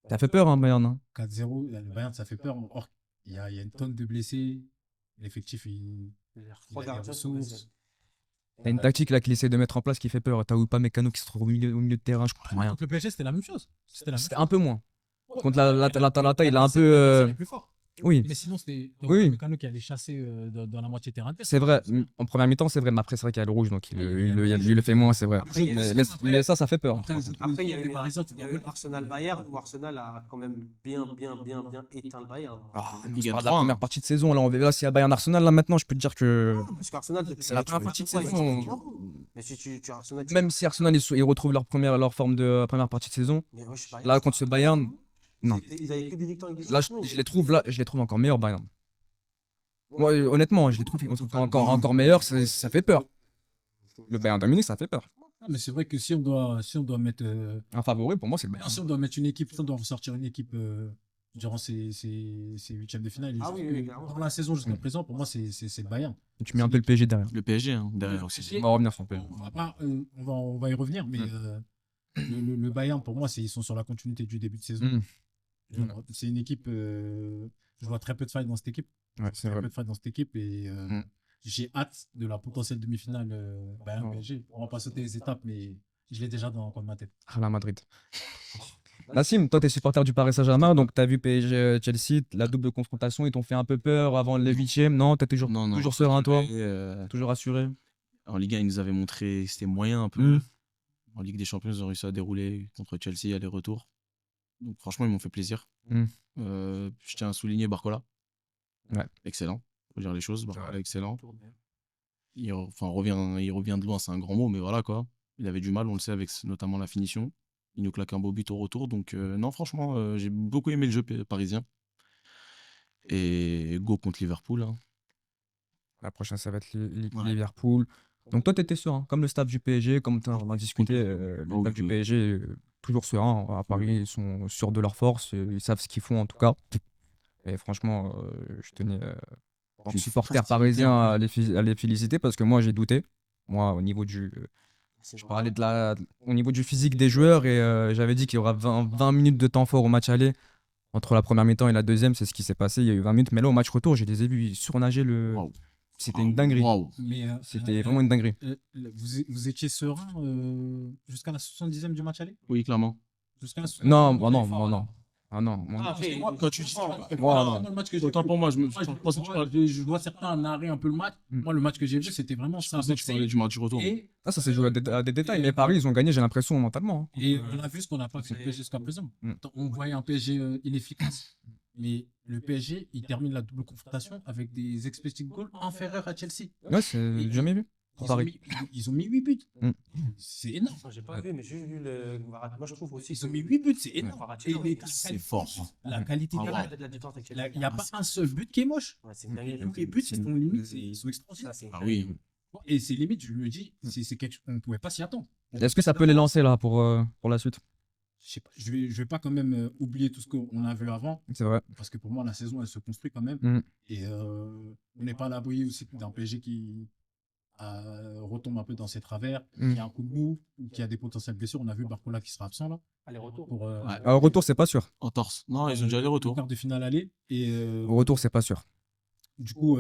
T'as fait peur, hein, Bayern, hein? 4-0, le Bayern, ça fait peur. Or, il y a une tonne de blessés. L'effectif, il a Trois les gardiens sont ressources. blessés. T'as une tactique là qu'il essaie de mettre en place qui fait peur. T'as ou pas Mécano qui se trouve au milieu de terrain, je comprends rien. Contre le PSG, c'était la même chose. C'était un peu moins. Contre l'Atalanta, il a un peu. C'est plus fort. Oui, Mais sinon, c'était Oui. Mécano qui allait chasser dans la moitié terrain. c'est vrai. En première mi-temps, c'est vrai, mais après, c'est vrai qu'il y a le rouge, donc il le fait moins, c'est vrai. Après, il y a- Mais ça fait peur. Après, il y a les eu Parisiens, tu il y a eu Arsenal-Bayern où Arsenal a quand même bien éteint le Bayern. Il On gagne parle de la 3-1. première partie de saison, là, on verra s'il y a Bayern Arsenal, là, maintenant, je peux te dire que. Parce qu'Arsenal, C'est la première partie de saison. Mais si tu Arsenal, Même si Arsenal, ils retrouvent leur forme de première partie de saison, mais ouais, je sais pas, là, contre ce Bayern, non. Ils avaient que des victoires. Là, je les trouve encore meilleurs, Bayern. Moi, honnêtement, je les trouve encore meilleurs, ça fait peur. Le Bayern Dominique, ça fait peur. Ah, mais c'est vrai que si on doit mettre Un favori, pour moi, c'est le Bayern. si on doit mettre une équipe, si on doit ressortir une équipe durant ces huitièmes de finale, Ah oui, oui, clairement. dans la saison jusqu'à présent, pour moi, c'est le Bayern. Tu mets un peu le PSG derrière. Le PSG, hein, derrière aussi. On va revenir sur le PSG. On va y revenir, mais le Bayern, pour moi, ils sont sur la continuité du début de saison. C'est une équipe, je vois très peu de failles dans cette équipe. Ouais, c'est Très vrai. peu de failles dans cette équipe et j'ai hâte de la potentielle demi-finale Bayern Ouais. PSG. On va pas sauter les étapes, mais je l'ai déjà dans le coin de ma tête. Real Madrid. Nassim, toi, t'es supporter du Paris Saint-Germain, donc t'as vu PSG Chelsea, la double confrontation, ils t'ont fait un peu peur avant les huitièmes. Non, t'es toujours serein, toi, toujours assuré. En Ligue 1, ils nous avaient montré que c'était moyen un peu. En Ligue des Champions, ils ont réussi à dérouler contre Chelsea aller-retour. Donc franchement, ils m'ont fait plaisir. Mm. Je tiens à souligner Barcola. Ouais. Excellent. Faut dire les choses. Barcola, excellent. Il revient de loin, c'est un grand mot, mais voilà quoi. Il avait du mal, on le sait, avec notamment la finition. Il nous claque un beau but au retour. Donc non, franchement, j'ai beaucoup aimé le jeu parisien. Et go contre Liverpool. Hein. La prochaine, ça va être Ouais. Liverpool. Donc toi, t'étais serein, comme le staff du PSG, comme on a discuté, le Oh, staff du oui. PSG, toujours serein. À Paris, ils sont sûrs de leur force, ils savent ce qu'ils font en tout cas. Et franchement, je tenais, en tant que Une supporter fatigue parisien, à les féliciter parce que moi, j'ai douté. Moi, au niveau je parlais au niveau du physique des joueurs et j'avais dit qu'il y aura 20 minutes de temps fort au match aller. Entre la première mi-temps et la deuxième, c'est ce qui s'est passé. Il y a eu 20 minutes. Mais là, au match retour, je les ai vus surnager le. Waouh. C'était une dinguerie. Waouh. Mais C'était vraiment une dinguerie. vous étiez serein jusqu'à la 70e du match aller? Oui, clairement. Jusqu'à la 70e, Non, vous non, êtes fort, non, là. non. Ah non, moi, Ah, Parce que après, moi, quand tu dis Moi, moi, le match que j'ai Autant vu, pour moi, je moi, je vois certains narrer un peu le match. Moi, le match que j'ai vu, c'était vraiment ça. pensais que tu parlais du match du retour. Et, ça s'est joué à des détails. Mais Paris, ils ont gagné, j'ai l'impression, mentalement. Hein. et on a vu ce qu'on n'a pas fait le PSG jusqu'à présent. Mm. On voyait un PSG inefficace. Mais le PSG, il termine la double confrontation avec des expected goals inférieurs à Chelsea. Ouais, c'est jamais vu. Ils ont, Paris. ils ont mis 8 buts. Mm. C'est énorme. Moi, j'ai pas vu, mais j'ai vu le Varane. Moi, je trouve aussi. Ils ont mis 8 buts, c'est énorme. Varane, C'est fort. La qualité Ah de ouais. de la détente avec Il Chelsea. n'y a pas un seul but qui est moche. Ouais, c'est une dinguerie. Tous les buts, ils sont limite, ils sont extraordinaires. Ça, c'est- Ah oui. Et c'est limite, je me dis, c'est quelque chose, on ne pouvait pas s'y attendre. Est-ce que ça peut les lancer là pour la suite? Je sais pas, je vais pas quand même oublier tout ce qu'on a vu avant, C'est vrai. parce que pour moi, la saison, elle se construit quand même. Mm. Et on n'est pas à l'abri aussi d'un PSG qui retombe un peu dans ses travers, Mm. qui a un coup de mou, ou qui a des potentielles blessures. On a vu Barcola qui sera absent là. Allez, retour. Pour Ouais. Au retour, c'est pas sûr. En torse. Non, ils ont déjà les le retours. quart de finale aller. Et Au retour, c'est pas sûr. du coup,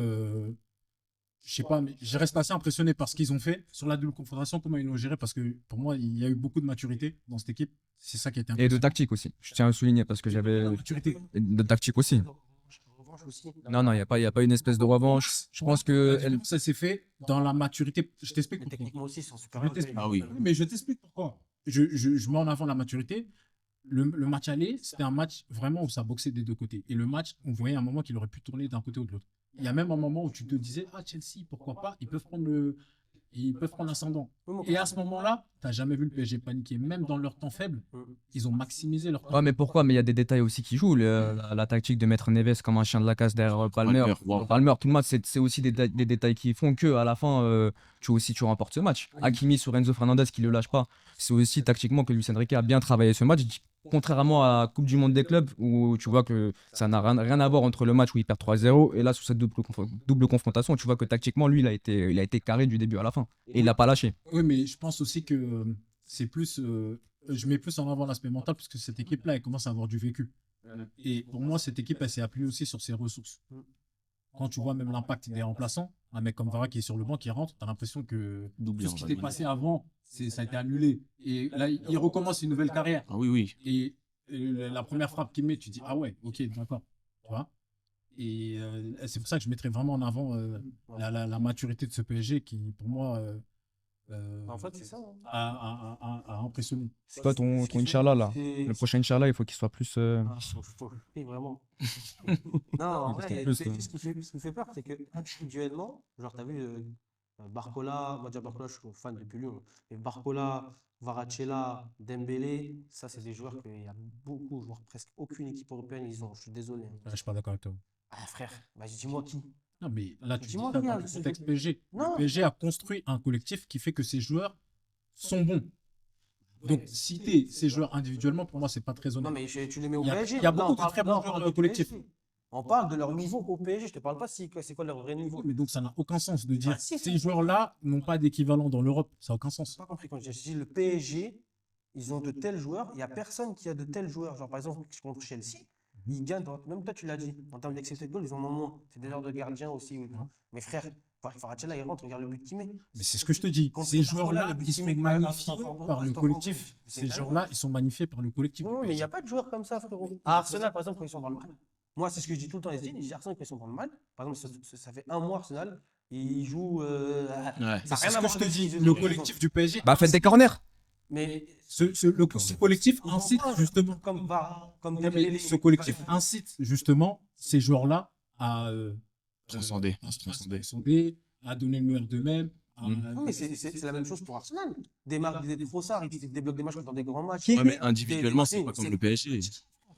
je sais pas, mais je reste assez impressionné par ce qu'ils ont fait sur la double confrontation, comment ils l'ont géré, parce que pour moi, il y a eu beaucoup de maturité dans cette équipe. C'est ça qui a été Et de tactique aussi. Je tiens à le souligner parce que j'avais. maturité. Et de tactique aussi. Revanche aussi. Non, non, il n'y a pas une espèce de revanche. Je pense que. Ça s'est fait dans la maturité. Je t'explique Mais pourquoi. techniquement aussi, ils sont super Je t'explique. Ah oui. Oui, mais je t'explique pourquoi. Je mets en avant la maturité. Le match aller, c'était un match vraiment où ça boxait des deux côtés. Et le match, on voyait un moment qu'il aurait pu tourner d'un côté ou de l'autre. Il y a même un moment où tu te disais, ah, Chelsea, pourquoi pas, ils peuvent prendre l'ascendant. Et à ce moment-là, tu n'as jamais vu le PSG paniquer. Même dans leur temps faible, ils ont maximisé leur temps. Ouais, mais pourquoi? Mais il y a des détails aussi qui jouent. La tactique de mettre Neves comme un chien de la casse derrière Palmer. Palmer, wow. Palmer, tout le match, c'est aussi des détails qui font que à la fin, tu remportes ce match. Hakimi sur Enzo Fernandez qui le lâche pas. C'est aussi tactiquement que Luis Enrique a bien travaillé ce match. Contrairement à la Coupe du Monde des clubs où tu vois que ça n'a rien à voir entre le match où il perd 3-0 et là sur cette double confrontation, tu vois que tactiquement lui il a été carré du début à la fin et il l'a pas lâché. Oui, mais je pense aussi que c'est plus. Je mets plus en avant l'aspect mental parce que cette équipe-là, elle commence à avoir du vécu. Et pour moi, cette équipe, elle s'est appuyée aussi sur ses ressources. Quand tu vois même l'impact des remplaçants, un mec comme Vara qui est sur le banc, qui rentre, tu as l'impression que Doublé, tout ce on qui va s'est dire. passé avant, ça a été annulé. Et là, il recommence une nouvelle carrière. Ah oui, oui. Et la première frappe qu'il met, tu dis, ah ouais, ok, d'accord. Tu vois. Et c'est pour ça que je mettrais vraiment en avant la maturité de ce PSG qui, pour moi, En fait, c'est ça. Hein. a impressionné. C'est quoi ton Inch'Allah là? Le prochain Inch'Allah il faut qu'il soit plus. Oui, vraiment. Non, en Parce qu'en vrai, plus, ce qui me fait peur, c'est que individuellement, genre, t'as vu Barcola, moi, déjà Barcola, je suis fan depuis lui, hein. Mais Barcola, Varacella, Dembélé, ça, c'est des joueurs qu'il y a beaucoup, voire presque aucune équipe européenne, ils ont. Je suis désolé. Hein. Je suis pas d'accord avec toi. Ah, frère, bah, dis-moi qui. Non, mais là, tu dis Dis-moi ça qui, dans hein, le contexte PSG. Non. Le PSG a construit un collectif qui fait que ses joueurs sont bons. Donc, citer ces joueurs individuellement, pour moi, c'est pas très Non, honnête. mais tu les mets au Il y a- PSG. il y a Là, beaucoup on de parle- très bons là, on joueurs parle du collectifs. PSG. On parle de leur niveau au PSG. Je te parle pas c'est quoi leur vrai niveau. Mais donc, ça n'a aucun sens de dire Ah, si, ces joueurs-là n'ont pas d'équivalent dans l'Europe. Ça n'a aucun sens. J'ai pas compris quand je dis le PSG, ils ont de tels joueurs. Il n'y a personne qui a de tels joueurs. Genre, par exemple, contre Chelsea, ils gagnent. Même toi, tu l'as dit. En termes d'excès de goal, ils en ont moins. C'est des heures de gardien aussi. Oui. Mais frère, Faracella, il rentre, regarde le but qu'il met. Mais c'est ce que je te dis. Contre Ces Barcelone, joueurs-là, le but ils qu'il sont met, magnifiés attends, par le attends, collectif. c'est Ces dingue. joueurs-là, ils sont magnifiés par le collectif. Non, mais il n'y a pas de joueurs comme ça, frérot. À Arsenal, par exemple, quand ils sont dans le mal. Moi, c'est ce que je dis tout le temps. Je dis Arsenal, quand ils sont dans le mal. Par exemple, ça fait un mois, Arsenal. Ils jouent. Ouais. Ça a C'est rien ce à que voir je te avec dis. ce qu'ils Le ont. collectif du PSG. Bah faites des corners. Mais Ce collectif incite justement. comme Non, mais Dembélé. ce collectif incite justement ces joueurs-là à Transcender. à se transcender, à donner le meilleur d'eux-mêmes. Non, mais c'est la même chose pour Arsenal. Des Trossard, ils débloquent des matchs dans des grands matchs. Ouais, mais individuellement, c'est pas comme c'est- le PSG.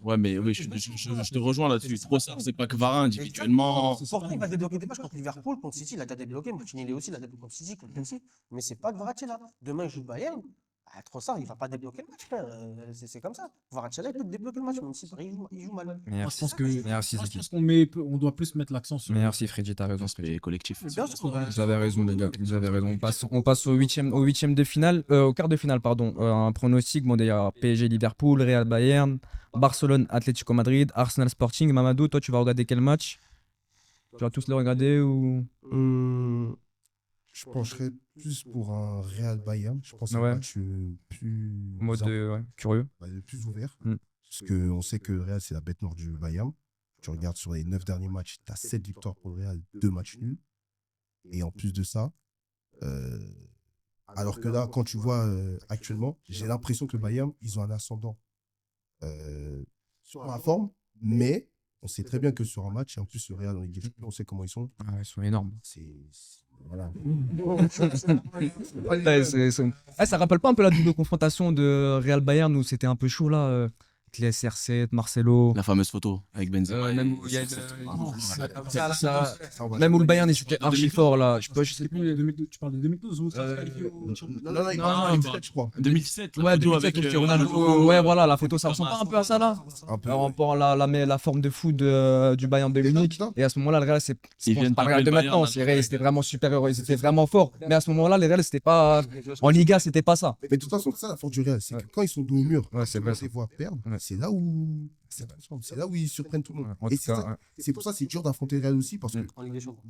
Ouais, mais oui, je te rejoins là-dessus. Trop ça, c'est pas que Varane individuellement. Porto, il va débloquer des matchs contre Liverpool, contre City, il a déjà débloqué. Martinelli aussi, il a débloqué contre City, contre Chelsea. Mais c'est pas que Verratti là. Demain, il joue le Bayern. Ah, Trossard, il va pas débloquer le match, frère. C'est comme ça. Kvaratskhelia, il peut débloquer le match, même si Paris il joue mal. Moi, je Merci. pense que Merci, moi, je Zaki. pense on doit plus mettre l'accent sur. Merci, Freddy, t'as raison. C'est collectif. Mais bien sûr. Vous avez raison, les gars. Vous avez raison. On passe au huitième de finale, au quart de finale, pardon. Un pronostic, bon, d'ailleurs, PSG Liverpool, Real Bayern, Barcelone Atlético Madrid, Arsenal Sporting. Mamadou, toi, tu vas regarder quel match? Tu vas tous les regarder ou. Je pencherais plus pour un Real Bayern. Je pense que c'est Ouais. un match plus, Mode ouais, curieux. le plus ouvert. Mm. Parce qu'on sait que le Real, c'est la bête noire du Bayern. Tu regardes sur les 9 derniers matchs, tu as 7 victoires pour le Real, 2 matchs nuls. Et en plus de ça, alors que là, quand tu vois actuellement, j'ai l'impression que le Bayern, ils ont un ascendant sur la forme, mais on sait très bien que sur un match, et en plus le Real dans les Ligue des Champions, on sait comment ils sont. Ah, ils sont énormes. Voilà. Ça rappelle pas un peu la double confrontation de Real Bayern où c'était un peu chaud là, avec les SR7, Marcelo. La fameuse photo avec Benzema. Même où il y a Ça, même où le Bayern est archi fort là. Je sais plus. Tu parles de 2012 ou non, non, je crois. 2017, Ouais, 2007, avec Ronaldo. Ouais, voilà, la photo, ça ressemble pas un peu à ça là. Un peu. On prend la forme de fou du Bayern de Munich. Putain. Et à ce moment-là, le Real, c'est Ils viennent pas le Real de taper le maintenant. Bayern, C'était vraiment supérieur, ils étaient vraiment forts. Mais à ce moment-là, les Real, c'était pas. En Liga, c'était pas ça. Mais de toute façon, c'est ça la force du Real, c'est que quand ils sont dos au mur, Ouais, c'est vrai, on les voit perdre, Ouais. c'est là où ils surprennent tout le monde. En Et tout c'est cas, ça- c'est pour ça que c'est dur d'affronter le Real aussi, parce Mm. que En Ligue des Champions.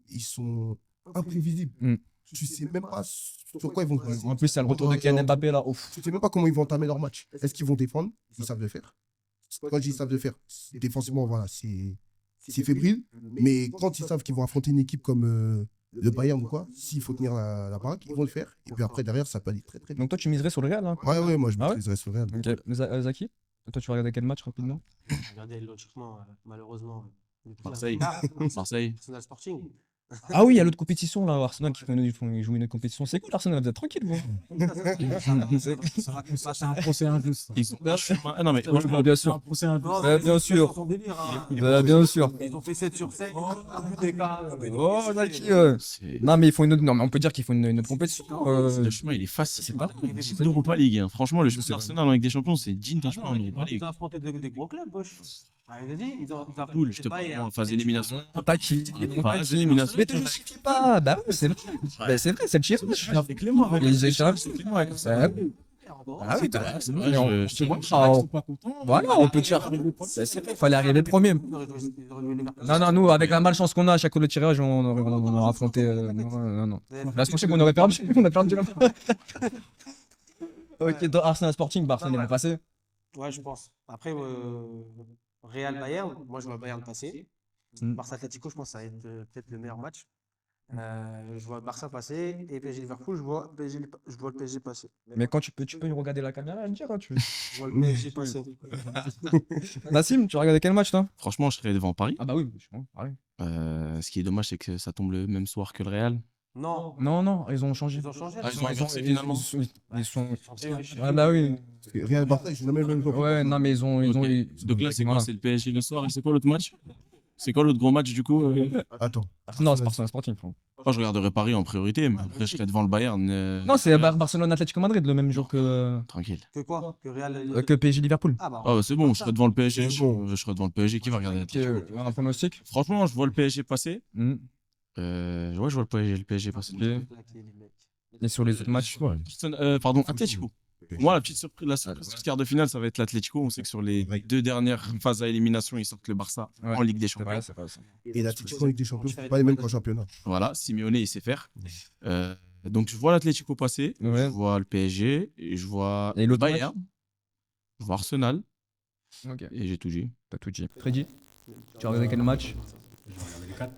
ils sont imprévisibles. Mm. Tu sais même pas sur quoi ils vont. En plus, il y a le retour de Kylian Mbappé là. Ouf. Tu sais même pas comment ils vont entamer leur match. Est-ce qu'ils vont défendre? Ils savent le faire. Quand ils savent le faire, défensivement, voilà, c'est fébrile. Mais quand ils savent qu'ils vont affronter une équipe comme le Bayern ou quoi, s'il faut tenir la baraque, ils vont le faire. Et puis après, derrière, ça peut aller très très vite. Donc toi, tu miserais sur le Real hein. Ouais, moi je Ah ouais maîtriserais sur le Real. Ok. Zaki, toi, tu vas regarder quel match rapidement? Regardez, logiquement, malheureusement. depuis la- Marseille. Ah, Marseille. Arsenal Sporting. Ah oui, il y a l'autre compétition là, Arsenal ils jouent une autre compétition. C'est cool, Arsenal, vous êtes tranquille, vous. C'est un procès injuste. Ils sont Ah non, mais Bien C'est un sûr. procès injuste. Bien sûr. Son délire, hein. Bien sûr. Ils ont fait 7 sur 7. Plus d'écart. Oh, Zaki. c'est- Non, mais il faut une autre. Non, mais on peut dire qu'il faut une autre compétition. le chemin, il est facile. C'est pas l'Europa League. Hein. Franchement, le chemin d'Arsenal en Ligue des Champions, c'est digne d'un chemin en Europa League. Ils ont affronté des gros clubs, wesh. Ah, il a dit, ils ont Cool, je te parle en phase d'élimination. Phase d'élimination. Mais te justifie pas. Bah oui, c'est vrai. Bah, c'est vrai, c'est le tirage. C'est Clément avec Les échanges. ça. Ah oui, C'est vrai, je te vois. Ah, Ils on- sont pas contents. Voilà, on peut dire. C'est vrai, il fallait arriver premier. Non, nous, avec la malchance qu'on a à chaque coup de tirage, on aurait affronté. Non. La semaine prochaine, on aurait perdu. On a perdu la Ok, dans Arsenal Sporting, Barcelone, ils vont passer. Ouais, je pense. Après, Real Bayern, moi je vois Bayern passer. Mm. Barça Atlético, je pense que ça va être peut-être le meilleur match. Je vois Barça passer et PSG Liverpool, je vois le PSG passer. Mais quand tu peux regarder la caméra et me dire, hein, tu. Je vois le PSG passer. Nassim, tu regardes quel match, toi? Franchement, je serais devant Paris. Ah bah oui, pareil. Ce qui est dommage, c'est que ça tombe le même soir que le Real. Non, Non, ils ont changé. ils ont changé. Ah, ils ont inversé finalement. Ils sont. Ah bah oui. Real Barça, ils jouent jamais le même jour. Ouais, non, mais ils ont. Donc là, c'est quoi? Voilà. C'est le PSG le soir et c'est quoi l'autre match? C'est quoi l'autre gros match du coup? Attends. Non, c'est Barcelone Sporting. frérot. Moi, je regarderai Paris en priorité, mais après, je serai devant le Bayern. Non, c'est Barcelone Atlético Madrid le même jour Tranquille. Que quoi? Que Real. que PSG Liverpool. Ah bah. Ah bah, c'est bon, je serai devant le PSG. C'est bon. Je serai devant le PSG. Qui va regarder la Un pronostic. Franchement, je vois le PSG passer. Mm. Ouais, je vois le PSG passer. Et sur les autres matchs. Pardon, Atlético. Moi, la petite surprise, la quart de finale, ça va être l'Atlético. On sait que sur les deux dernières phases à élimination, ils sortent le Barça Ouais. en Ligue des C'est Champions. vrai, c'est vrai. ça. Et la Ligue des Champions, c'est pas les mêmes qu'en championnat. Voilà, Simeone, il sait faire. Donc, je vois l'Atlético passer. Ouais. Je vois le PSG. Et je vois Et le l'autre Bayern. Je vois Arsenal. Ok, Et j'ai tout dit. t'as tout dit. Freddy, tu as regardé quel match? Je vais regarder les 4.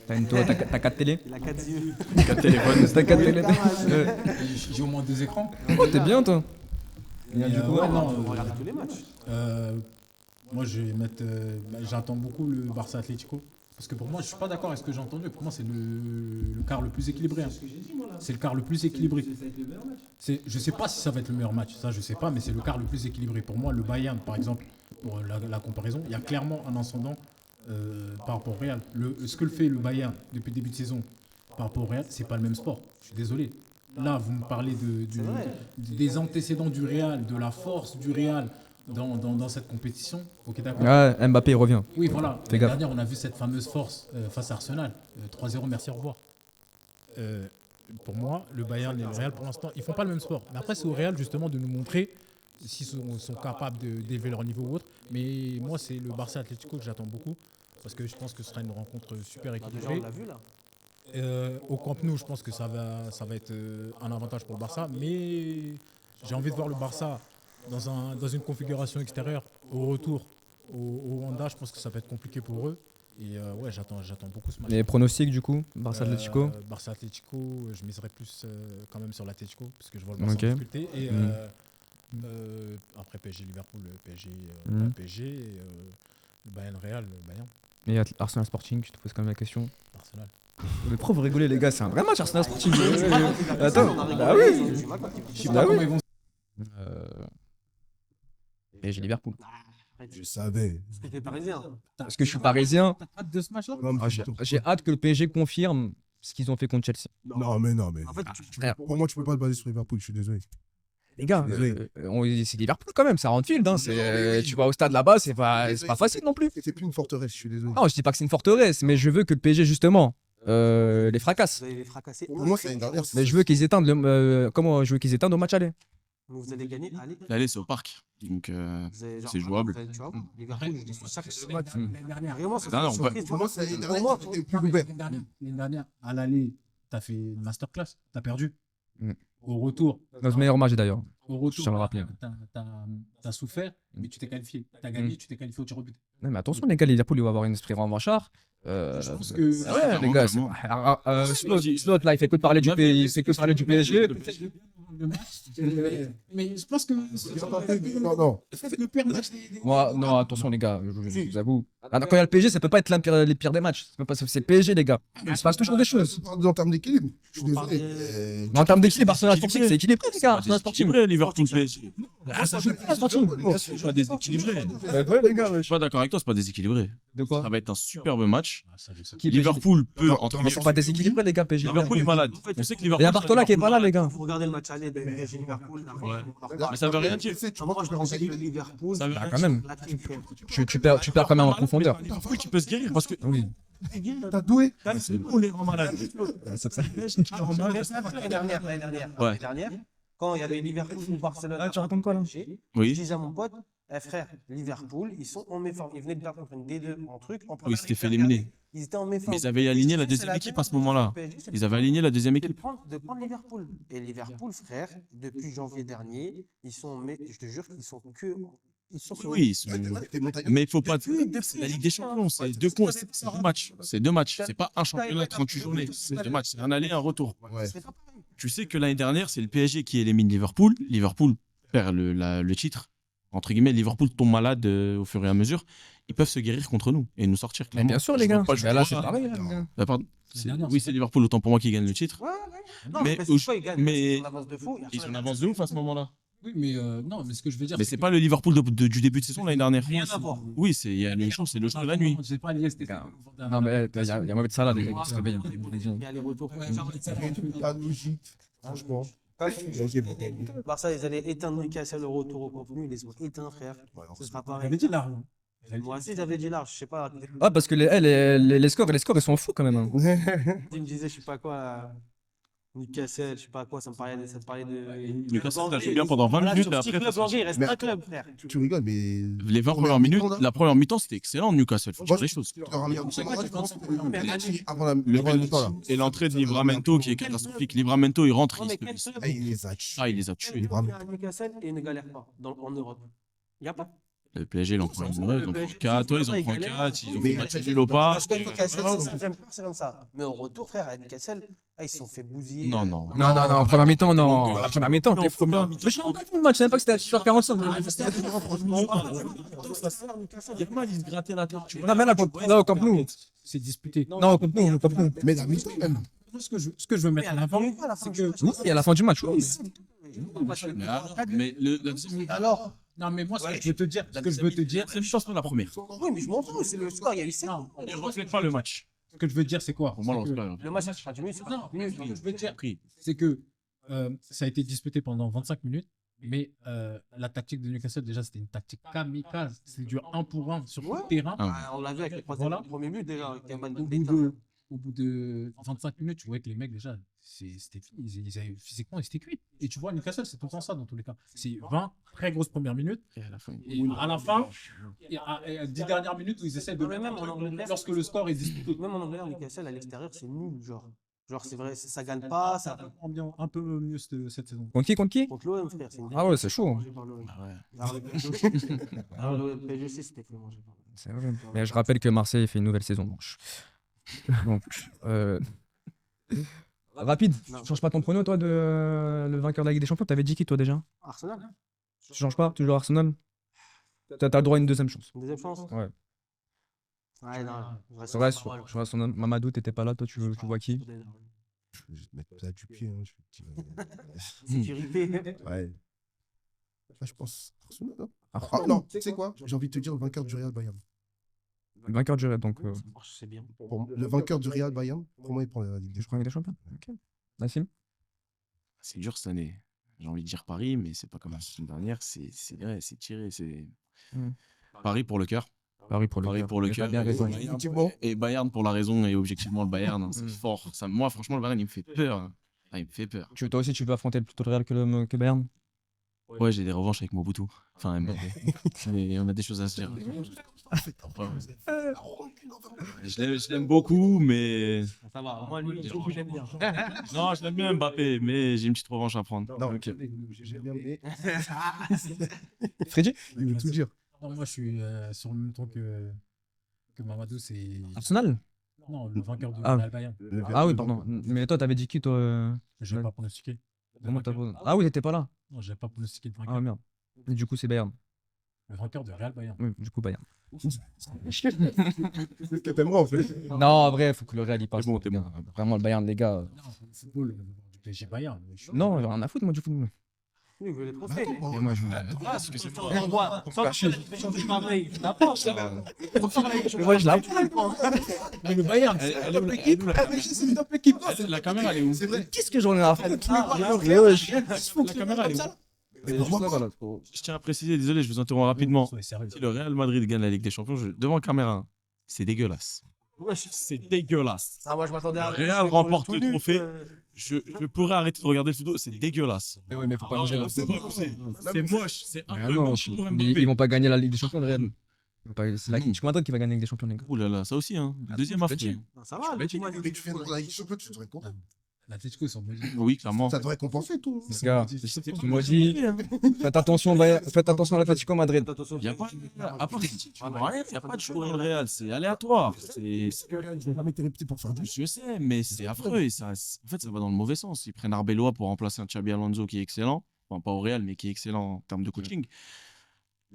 T'as 4 télé? Il a 4 yeux. 4 téléphones. T'as 4 télé? J'ai au moins 2 écrans. Oh, t'es bien, toi. Mais, du coup, ouais, ouais, non, On regarde tous les matchs. moi, je vais mettre. J'attends beaucoup le Barça Atlético. Parce que pour moi, je suis pas d'accord avec ce que j'ai entendu. Pour moi, c'est le quart le plus équilibré. Hein. C'est le quart le plus équilibré. Je sais pas si ça va être le meilleur match. Ça, je sais pas, mais c'est le quart le plus équilibré. Pour moi, le Bayern, par exemple, pour la comparaison, il y a clairement un ascendant par rapport au Real. Ce que le fait le Bayern depuis le début de saison par rapport au Real, c'est pas le même sport. Je suis désolé. là, vous me parlez C'est vrai. des antécédents du Real, de la force du Real dans cette compétition. Ok, d'accord. Ouais, Mbappé, il revient. Oui, voilà. Fais L'année gaffe. dernière, on a vu cette fameuse force face à Arsenal. 3-0, merci, au revoir. Pour moi, le Bayern et le Real, pour l'instant, ils font pas le même sport. Mais après, c'est au Real, justement, de nous montrer s'ils sont capables d'élever leur niveau ou autre. Mais moi, c'est le Barça Atlético que j'attends beaucoup. Parce que je pense que ce sera une rencontre super Bah, déjà, équilibrée. on l'a vu là. Au Camp Nou, je pense que ça va être un avantage pour le Barça. Mais j'ai envie de voir le Barça dans une configuration extérieure. Au retour, au Wanda, je pense que ça va être compliqué pour eux. Et ouais, j'attends beaucoup ce match. Les pronostics, du coup, Barça Atlético. Barça Atlético, je miserais plus quand même sur l'Atlético parce que je vois le Barça Ok. en difficulté. Et Mm. après PSG Liverpool, le PSG, Mm. le PSG, et, le Bayern Real, le Bayern, Et Arsenal Sporting, je te pose quand même la question. Arsenal. Mais pourquoi vous rigolez, les gars? C'est un vrai match, Arsenal Sporting. Attends, On a bah rigolé, oui. j'ai mal compris. Je sais Bah pas oui. comment ils vont. PSG Liverpool. Je savais. Parce que t'es parisien. Parce que je suis parisien. T'as hâte de ce match-là? Non, mais J'ai hâte que le PSG confirme ce qu'ils ont fait contre Chelsea. non, mais. En fait, Frère, Pour moi, tu peux pas te baser sur Liverpool, je suis désolé. les gars, Désolé. c'est Liverpool quand même, ça rentre field. Hein. Tu vas au stade là-bas, c'est pas facile non plus. C'est plus une forteresse, je suis désolé. Non, je dis pas que c'est une forteresse, mais je veux que le PSG, justement, les fracasse. vous allez les fracasser. Pour moi, c'est une dernière. Mais je veux qu'ils éteignent je veux qu'ils éteignent au match aller. Vous allez gagner. Allez. Allez, c'est au parc. Donc, Vous allez, genre, c'est jouable. vous allez, tu vois, Liverpool, je dis chaque match. L'année dernière, Vraiment, c'est Non, non, surprise. Pour moi, c'est une Pour moi, dernière. C'était plus ouvert. l'année dernière, à l'aller, t'as fait une masterclass, t'as perdu. Mm. Au retour, Notre meilleur match d'ailleurs. au retour, tiens à le rappeler. t'as souffert, mais tu t'es qualifié. T'as gagné, tu t'es qualifié au tir au but. Non, mais attention, les gars, Liverpool, il va avoir une esprit revanchard. Je pense que Ouais, les gars, Slot, là, il fait que parler du PSG. Il fait que parler du PSG. mais je pense que Non, non. le pire match Moi, non, attention, les gars, je vous avoue. Quand il y a le PSG, ça peut pas être les pires des matchs. C'est le PSG, les gars. Il se passe toujours des choses. En termes d'équilibre, je suis On parle désolé. de- Mais en termes d'équilibre, Arsenal Sporting, c'est équilibré, les gars. Arsenal Sporting. équilibré, Liverpool PSG. Ça joue pas, Sporting. C'est pas déséquilibré. Ouais, les gars. Je suis pas d'accord avec toi, c'est pas déséquilibré. De quoi? Ça va être un superbe match. Qui, Liverpool peut entre Ils sont pas déséquilibrés, les gars, PSG. Liverpool est malade. On sait que Il Liverpool. y a Bartola qui est pas là, les gars. Vous regardez le match aller de PSG Liverpool. Mais ça veut rien dire. Moi, je pense que le Liverpool. Ça veut Bah, rien quand même. la triplée. Tu perds quand même en profondeur. Oui, tu peux se guérir parce que. Oui. T'as doué. C'est nous les grands malades. L'année dernière, Ouais. l'année dernière, quand il y avait Liverpool ou Barcelone. tu racontes quoi, là? Je Oui. disais à mon pote, frère, Liverpool, ils sont en méforme. Ils venaient de perdre contre une D2 en truc. En Oui, première ils s'étaient fait ligue, éliminer. Ils étaient en méforme. Mais ils avaient aligné la C'est deuxième la équipe à ce deuxième moment-là. PSG, c'est Ils avaient aligné la deuxième de équipe. prendre Liverpool. Et Liverpool, frère, depuis janvier dernier, ils sont, je te jure qu'ils sont que. Ils sont sur- Oui, mais il faut pas. C'est la Ligue des Champions, c'est deux comptes, c'est deux matchs. C'est deux matchs. C'est pas un championnat de 38 journées. C'est deux matchs. C'est un aller, un retour. Ouais. C'est pas pareil. Tu sais que l'année dernière, c'est le PSG qui élimine Liverpool. Liverpool perd le titre. Entre guillemets, Liverpool tombe malade au fur et à mesure. Ils peuvent se guérir contre nous et nous sortir. Mais clairement. bien sûr, les Je gars. vois pas, je Mais là, vois c'est pas. pareil, les gars. Ah, pardon. dernière, Oui, c'est Liverpool, autant pour moi qui gagne le titre. Ouais, ouais. Non, Mais mais c'est pas, ils gagnent. mais- Ils sont en avance de fou. Ils sont en avance de ouf à ce moment-là. Oui, mais non, mais ce que je veux dire, Mais c'est pas le Liverpool du début de saison l'année dernière. Rien à voir. Oui, il y a une chance, c'est le jour de la nuit. C'est pas lié, c'était Non, mais il y a Mohamed Salah, les gars, qui se réveille. Il y a les retours. La logique, franchement. Barça, ils allaient éteindre Newcastle au retour au contenu. Ils les ont éteints, frère. Ce sera pareil. J'avais dit là. Moi aussi, j'avais dit large. Je sais pas. Ah, parce que les scores, ils sont fous quand même. Hein. Il me disait, je sais pas quoi. Newcastle, je sais pas quoi. Ça me parlait de. Newcastle, t'as joué bien pendant 20 minutes, et après, club t'as- anglais, il reste Mais un club, frère. Tu rigoles, mais. Les 20 premières minutes, la première mi-temps, c'était excellent, Newcastle. Faut dire les choses. Avant Le la mi-temps, là. Et l'entrée de Livramento qui est catastrophique. Livramento, il rentre, Non, mais il quel se. club Ah, il les a tués. Ah, il les a tués. vient à Newcastle et ne galère pas en Europe. Il n'y a pas. Le PSG, il en prend une, ils en prennent 4, toi, ils en prennent 4, ils ont Mais- fait match nul au pas. Parce que Newcastle, j'aime pas, c'est comme ça. Mais au retour, frère, à Newcastle, ils se sont fait bousiller. Non, non. Non, en première mi-temps, non. Non, En première mi-temps, non, t'es fou. première Mais mi-temps. je me rappelle pas le match, je savais pas que c'était à 6h45. Il y a mal, il se grattait la tête. Tu vois. Non, mais là, au Camp Nou. C'est disputé. Non, au Camp Nou, au Camp Nou. Mais la mi-temps, même. Ce que je veux mettre à l'avant, c'est que. Oui, à la fin du match, oui. Mais la deuxième mi-temps, Alors, Non, mais moi, ce que je veux te dire, c'est une chance pour la première. oui, mais je m'en fous, c'est le score, il y a eu 7. Il ne reflète pas le match. ce que je veux dire, c'est quoi? Pour moi, C'est que- non, Le match, ça sera du mieux. Non, ce que je veux dire, Pris. c'est que Ça a été disputé pendant 25 minutes. Mais la tactique de Newcastle, déjà, c'était une tactique kamikaze. C'est du 1 pour 1 sur tout le terrain. On l'a vu avec les Voilà. premiers buts déjà. Avec Kevin De Au Bruyne. bout, au bout de 25 minutes, tu voyais que les mecs, déjà, c'était fini. Physiquement, ils étaient cuits. Et tu vois, Newcastle, c'est tout le temps ça dans tous les cas. C'est 20 très grosses premières minutes. Et à la fin, Et à la fin, il y a 10 dernières minutes où ils essaient de Mais même en Angleterre, lorsque le score est disputé. même en Angleterre, Newcastle à l'extérieur, c'est nul, genre. Genre, c'est vrai, ça gagne pas, ça. Bien, un peu mieux cette saison. Contre qui Contre l'OM, frère, c'est une Ah ouais, c'est chaud. mangé par l'OM. Ah ouais. Alors, le PSG, alors, le PSG, c'était fait manger par l'OM. C'est vrai. Mais je rappelle que Marseille fait une nouvelle saison blanche. Donc, rapide. Non. Tu changes pas ton prono, toi, de le vainqueur de la Ligue des Champions. T'avais dit qui, toi, déjà? Arsenal, Tu changes pas? Toujours Arsenal? T'as le droit à une deuxième chance. une deuxième chance. Ouais. Ouais, non, je Je reste sur Arsenal. Mamadou, t'étais pas là. Toi, tu vois qui? Je vais te mettre ça du pied. Hein, je vais te dire, Sécurité. ouais. Là, je pense. Arsenal, non Ah non, tu sais quoi? J'ai envie de te dire le vainqueur du Real Bayern. Le vainqueur du Real, donc. C'est bien. Le vainqueur du Real Bayern, pour moi, il prend la Ligue des Je crois Ligue des Champions. Ok. Nassim? C'est dur cette année. J'ai envie de dire Paris, mais c'est pas comme la saison dernière. C'est vrai, c'est tiré. Mm. Paris pour le cœur. Paris pour le Paris cœur. pour le T'as cœur. bien raison. Effectivement. Et Bayern pour la raison. Et objectivement, le Bayern, hein, c'est Mm. fort. Ça, moi, franchement, le Bayern, il me fait peur. Hein. Ah, il me fait peur. Toi aussi, tu veux affronter plutôt le Real que Bayern? Ouais, j'ai des revanches avec Mobutu. Enfin, Mbappé. Et on a des choses à se dire. Je l'aime beaucoup, mais. Ça va, moi, lui, j'aime bien. Non, je l'aime bien Mbappé, mais j'ai une petite revanche à prendre. Non, j'ai bien aimé. Freddy? Il veut tout dire. Non, moi, je suis sur le même ton que Mamadou. C'est Arsenal? non, le vainqueur du Ah. Real Bayern. Ah oui, pardon. Mais toi, t'avais dit qui, toi? Je n'ai Ouais. pas pronostiqué. Le Comment t'as vainqueur. pas- Ah oui, t'étais pas là. Non, je n'ai pas pronostiqué le vainqueur. Ah merde. Et du coup, c'est Bayern. Le vainqueur du Real Bayern. Oui, du coup, Bayern. C'est ce que t'aimerais en fait. Non, en vrai, il faut que le Real y passe. T'es bon, t'es bon. Vraiment, le Bayern, les gars. Non, le football du PSG Bayern. mais je suis- Non, j'ai rien à foutre, moi, du football. Lui, il veut les trophées. Et moi, je Moi, je la Mais le Bayern, La caméra, elle est où? C'est vrai. Qu'est-ce que j'en ai à faire? la caméra, elle est où? Je tiens à préciser, désolé, je vous interromps rapidement. Soyez sérieux. Si le Real Madrid gagne la Ligue des Champions, devant caméra, c'est dégueulasse. C'est dégueulasse. Ah, moi, je m'attendais à. Le Real remporte le trophée. Je pourrais arrêter de regarder le football, c'est dégueulasse. Mais oui, mais faut pas Non, manger c'est pas possible. C'est moche, c'est un Ah peu non, moche pour mais Mbappé. ils vont pas gagner la Ligue des Champions, le Real. Ils vont pas- C'est la Ligue Madrid qui va gagner la Ligue des Champions, les gars. Ouh là là, ça aussi, hein. Deuxième je l'ai Afrique. dit. Non, ça va, Mais tu vois. tu fais dans la Ligue des Champions, tu devrais être content. L'Atlético, ils sont maudits. Oui, clairement. Ça devrait compenser tout. Les gars, moi dis, faites attention à l'Atlético Madrid. Il n'y a pas, à part City, tu vois rien, il n'y a pas de choix dans le Real, c'est aléatoire. J'ai jamais été réputé pour faire du. Je sais, mais c'est affreux. Et ça, en fait, ça va dans le mauvais sens. Ils prennent Arbeloa pour remplacer un Xabi Alonso qui est excellent. Enfin, pas au Real, mais qui est excellent en termes de coaching.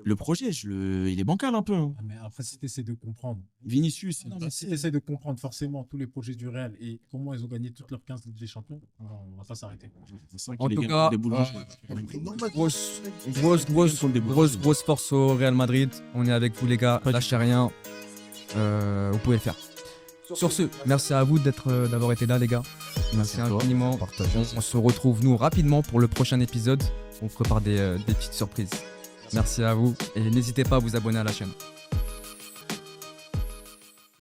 Le projet, il est bancal un peu. Hein. Ah, mais après, si tu essaies de comprendre. Vinicius, Non, mais si tu essaies de comprendre forcément tous les projets du Real et comment ils ont gagné toutes leurs 15 Ligues des Champions, on va pas s'arrêter. En tout cas, grosse force au Real Madrid. On est avec vous, les gars. Lâchez rien. Vous pouvez le faire. Sur ce, merci à vous d'avoir été là, les gars. Merci infiniment. On se retrouve, nous, rapidement pour le prochain épisode. On prépare des petites surprises. Merci à vous et n'hésitez pas à vous abonner à la chaîne.